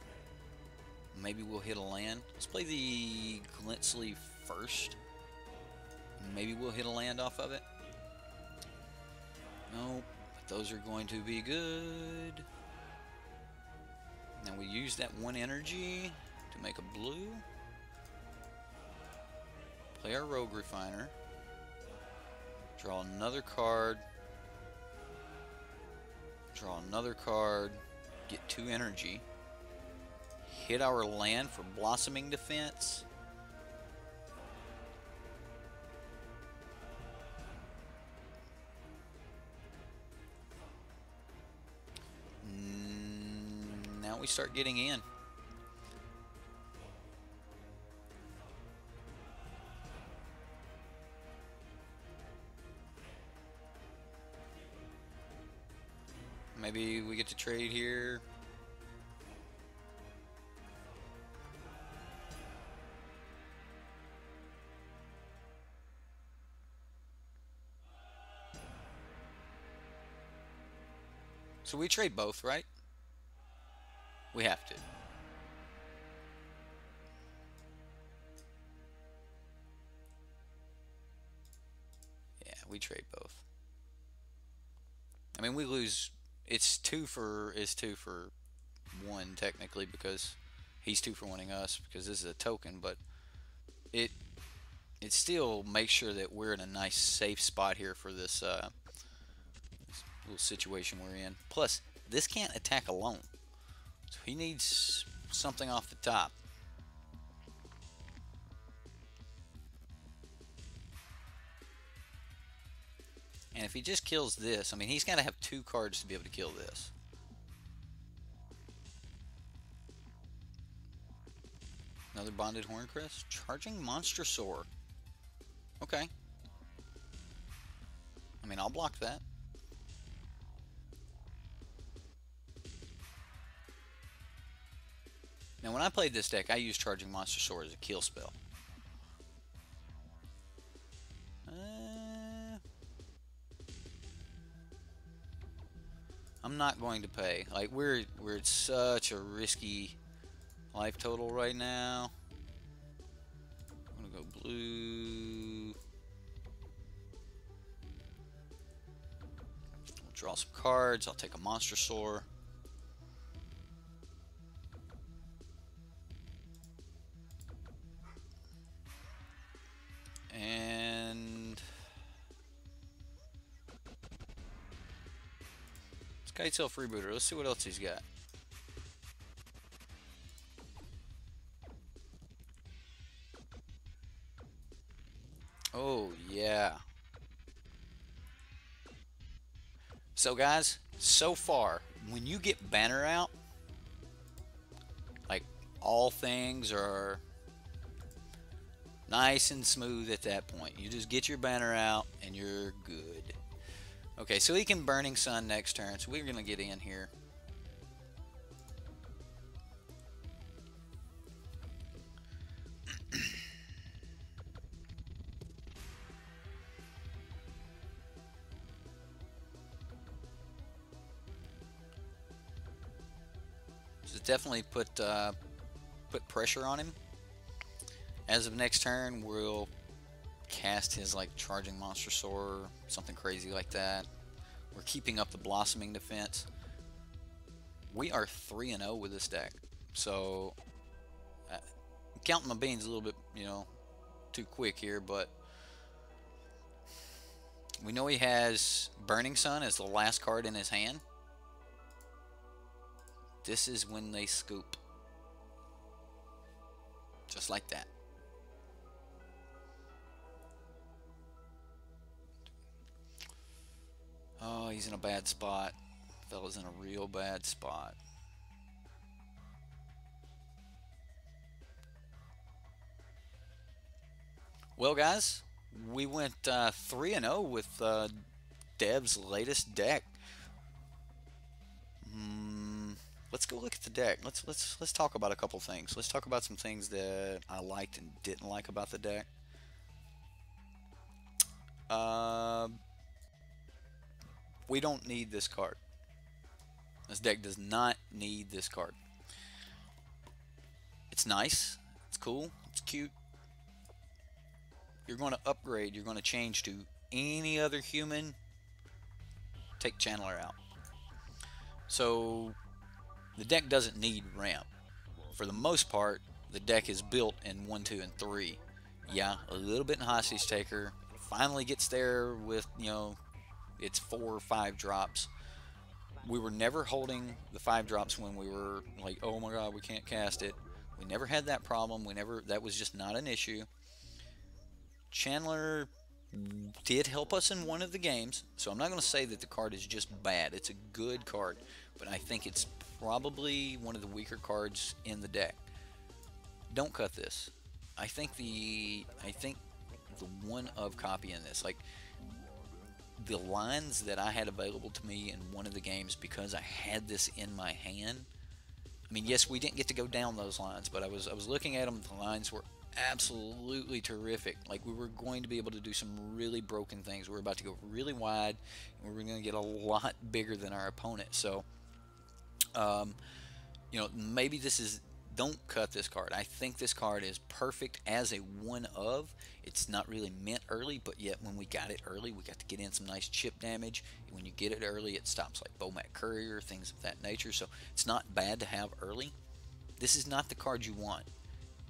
Maybe we'll hit a land. Let's play the Glint Sleeve first. Maybe we'll hit a land off of it. Nope. But those are going to be good. Now we use that 1 energy to make a blue. Play our Rogue Refiner. Draw another card. Draw another card. Get 2 energy. Hit our land for Blossoming Defense. Now we start getting in. Maybe we get to trade here. So we trade both, right? We have to. Yeah, we trade both. I mean, we lose. It's 2 for 1 technically, because he's 2 for 1ing us because this is a token, but it still makes sure that we're in a nice safe spot here for this little situation we're in. Plus, this can't attack alone, so he needs something off the top. And if he just kills this, I mean, he's got to have 2 cards to be able to kill this. Another Bonded Horncrest. Charging Monstrosaur. Okay. I mean, I'll block that. Now, when I played this deck, I used Charging Monster Sword as a kill spell. I'm not going to pay. Like, we're at such a risky life total right now. I'm gonna go blue. We'll draw some cards. I'll take a Monster Sword. And Skytail Freebooter. Let's see what else he's got. Oh, yeah. So, guys, so far, when you get Banner out, like, all things are nice and smooth at that point. You just get your Banner out, and you're good. Okay, so he can Burning Sun next turn, so we're going to get in here. Definitely put pressure on him. As of next turn, we'll cast his like Charging Monster Sword, something crazy like that. We're keeping up the Blossoming Defense. We are 3-0 with this deck, so counting my beans a little bit, you know, too quick here, but we know he has Burning Sun as the last card in his hand. This is when they scoop. Just like that. Oh, he's in a bad spot. Fella's in a real bad spot. Well, guys, we went 3-0 with Dev's latest deck. Let's go look at the deck. Let's talk about a couple things. Let's talk about some things that I liked and didn't like about the deck. We don't need this card. This deck does not need this card. It's nice. It's cool. It's cute. You're going to upgrade. You're going to change to any other human. Take Channeler out. So the deck doesn't need ramp. For the most part, the deck is built in 1, 2, and 3. Yeah, a little bit in Hostage Taker. It finally gets there with, you know, its 4 or 5 drops. We were never holding the 5 drops when we were like, oh my god, we can't cast it. We never had that problem. That was just not an issue. Channeler did help us in one of the games, so I'm not going to say that the card is just bad. It's a good card, but I think it's probably one of the weaker cards in the deck. Don't cut this. I think the one of copy in this, like the lines that I had available to me in one of the games because I had this in my hand. I mean, yes, we didn't get to go down those lines, but I was looking at them. The lines were absolutely terrific. Like, we were going to be able to do some really broken things. We were about to go really wide, and we were going to get a lot bigger than our opponent. So, you know, maybe this is, don't cut this card. I think this card is perfect as a one of. It's not really meant early, but yet when we got it early, we got to get in some nice chip damage. And when you get it early, it stops like Bomat Courier, things of that nature. So it's not bad to have early. This is not the card you want.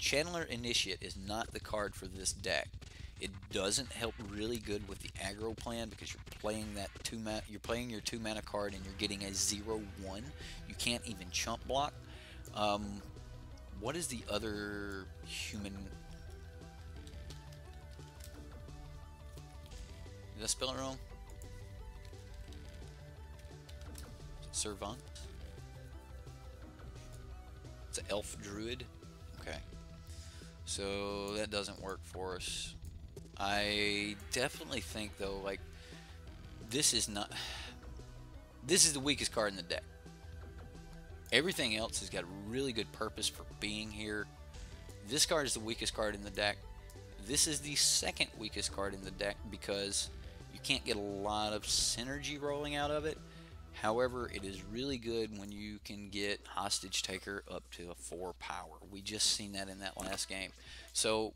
Channeler Initiate is not the card for this deck. It doesn't help really good with the aggro plan because you're playing that you're playing your 2 mana card and you're getting a 0/1. You can't even chump block. What is the other human? Did I spell it wrong? Is it Servant? It's an elf druid. Okay. So that doesn't work for us. I definitely think though, like this is not. This is the weakest card in the deck. Everything else has got a really good purpose for being here. This card is the weakest card in the deck. This is the second weakest card in the deck because you can't get a lot of synergy rolling out of it. However, it is really good when you can get Hostage Taker up to a 4 power. We just seen that in that last game. So,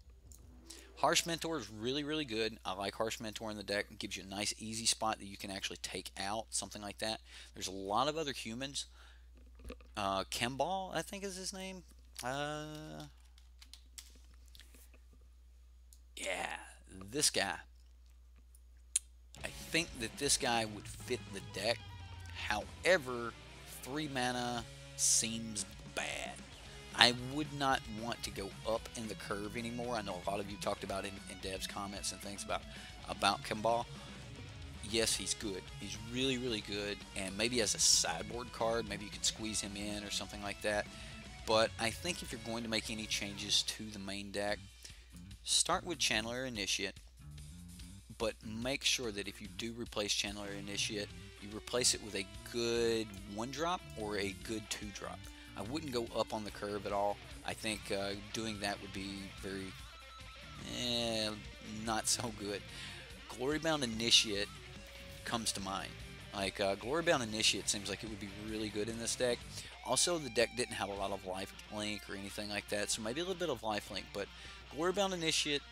Harsh Mentor is really, really good. I like Harsh Mentor in the deck. It gives you a nice, easy spot that you can actually take out, something like that. There's a lot of other humans. Kemball, I think is his name. Yeah, this guy. I think that this guy would fit the deck. However, 3 mana seems bad. I would not want to go up in the curve anymore. I know a lot of you talked about it in Dev's comments and things about Kemball. Yes, he's good. He's really, really good. And maybe as a sideboard card, maybe you could squeeze him in or something like that. But I think if you're going to make any changes to the main deck, start with Channeler Initiate. But make sure that if you do replace Channeler Initiate, you replace it with a good 1-drop or a good 2-drop. I wouldn't go up on the curve at all. I think doing that would be very, not so good. Glorybound Initiate comes to mind. Like, Glorybound Initiate seems like it would be really good in this deck. Also, the deck didn't have a lot of life link or anything like that, so maybe a little bit of life link, but Glorybound Initiate,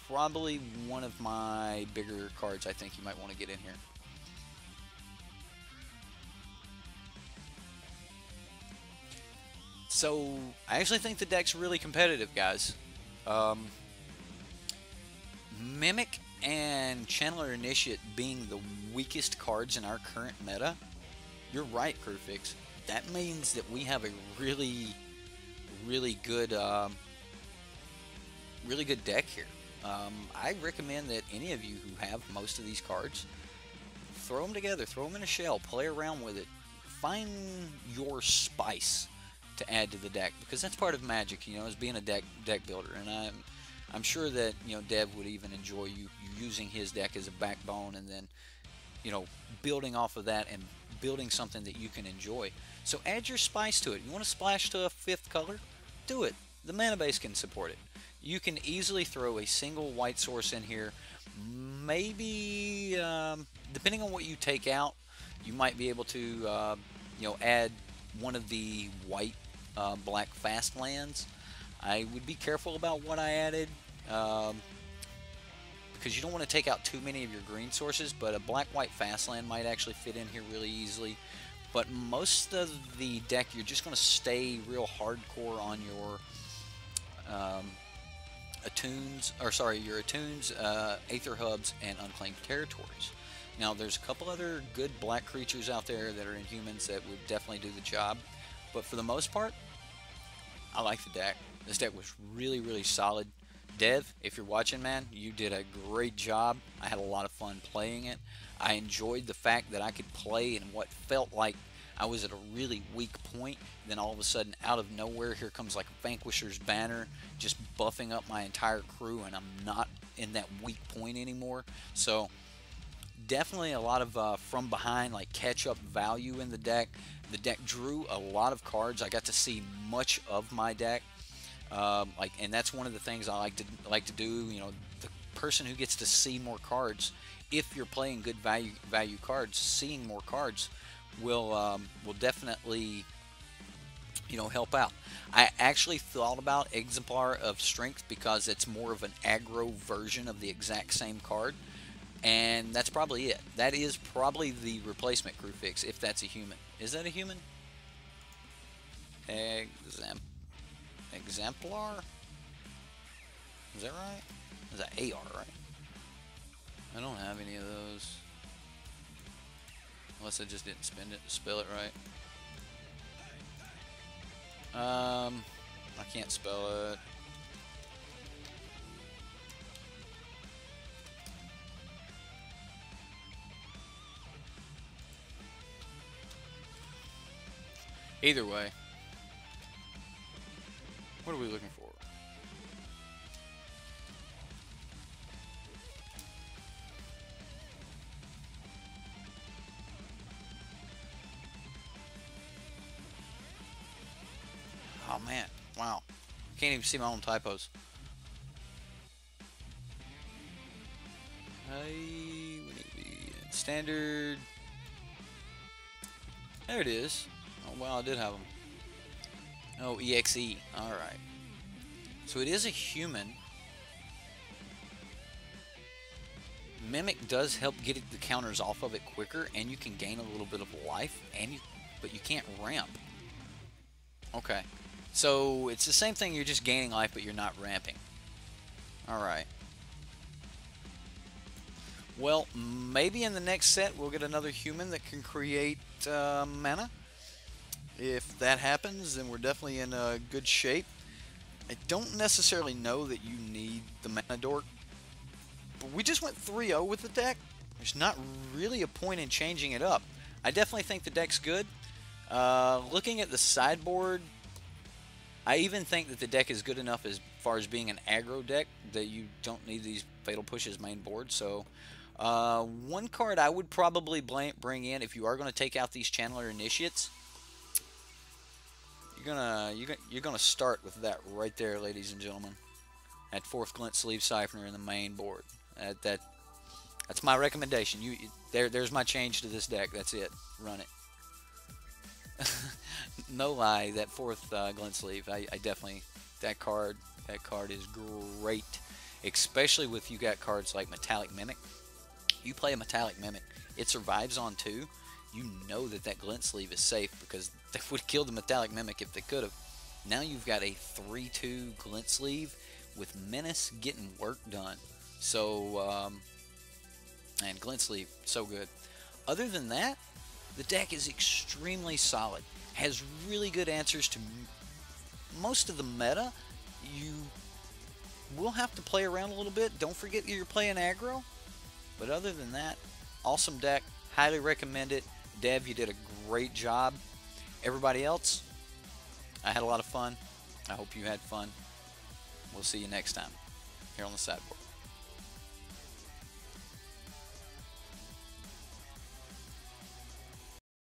probably one of my bigger cards I think you might want to get in here. So, I actually think the deck's really competitive, guys. Mimic and Channeler Initiate being the weakest cards in our current meta, you're right, Crewfix. That means that we have a really, really good deck here. I recommend that any of you who have most of these cards, throw them together, throw them in a shell, play around with it, find your spice to add to the deck, because that's part of Magic, you know, is being a deck builder. And I'm sure that, you know, Dev would even enjoy you using his deck as a backbone, and then, you know, building off of that and building something that you can enjoy. So add your spice to it. You want to splash to a 5th color? Do it. The mana base can support it. You can easily throw a single white source in here. Maybe, depending on what you take out, you might be able to, you know, add one of the white black fast lands. I would be careful about what I added, because you don't want to take out too many of your green sources, but a black-white fast land might actually fit in here really easily. But most of the deck, you're just going to stay real hardcore on your your Attunes, Aether Hubs, and Unclaimed Territories. Now, there's a couple other good black creatures out there that are in humans that would definitely do the job, but for the most part, I like the deck. This deck was really, really solid. Dev, if you're watching, man, you did a great job. I had a lot of fun playing it. I enjoyed the fact that I could play in what felt like I was at a really weak point. Then all of a sudden, out of nowhere, here comes like a Vanquisher's banner, just buffing up my entire crew, and I'm not in that weak point anymore. So, definitely a lot of from behind, like catch-up value in the deck. The deck drew a lot of cards. I got to see much of my deck. And that's one of the things I like to do. You know, the person who gets to see more cards, if you're playing good value cards, seeing more cards will definitely, you know, help out. I actually thought about Exemplar of Strength because it's more of an aggro version of the exact same card, and that's probably it. That is probably the replacement Crewfix, if that's a human. Is that a human? Exemplar? Is that right? Is that AR, right? I don't have any of those. Unless I just didn't spell it right. I can't spell it. Either way, what are we looking for? Oh man, wow. Can't even see my own typos. We need to be in standard. There it is. Oh wow, I did have them. Oh, EXE. Alright. So it is a human. Mimic does help get the counters off of it quicker, and you can gain a little bit of life, but you can't ramp. Okay. So it's the same thing, you're just gaining life, but you're not ramping. Alright. Well, maybe in the next set we'll get another human that can create mana. If that happens, then we're definitely in good shape. I don't necessarily know that you need the mana dork, but we just went 3-0 with the deck. There's not really a point in changing it up. I definitely think the deck's good. Looking at the sideboard, I even think that the deck is good enough as far as being an aggro deck that you don't need these Fatal Pushes main board. So one card I would probably bring in if you are going to take out these Channeler Initiates. You're gonna start with that right there, ladies and gentlemen. That 4th Glint Sleeve Siphoner in the main board. That's my recommendation. There's my change to this deck. That's it. Run it. No lie, that 4th Glint Sleeve. I definitely that card is great, especially with you got cards like Metallic Mimic. You play a Metallic Mimic, it survives on 2. You know that Glint Sleeve is safe because they would have killed the Metallic Mimic if they could have. Now you've got a 3-2 Glint Sleeve with Menace getting work done. So, and Glint Sleeve, so good. Other than that, the deck is extremely solid. Has really good answers to most of the meta. You will have to play around a little bit. Don't forget that you're playing aggro. But other than that, awesome deck. Highly recommend it. Dev, you did a great job. Everybody else, I had a lot of fun. I hope you had fun. We'll see you next time here on the Sideboard.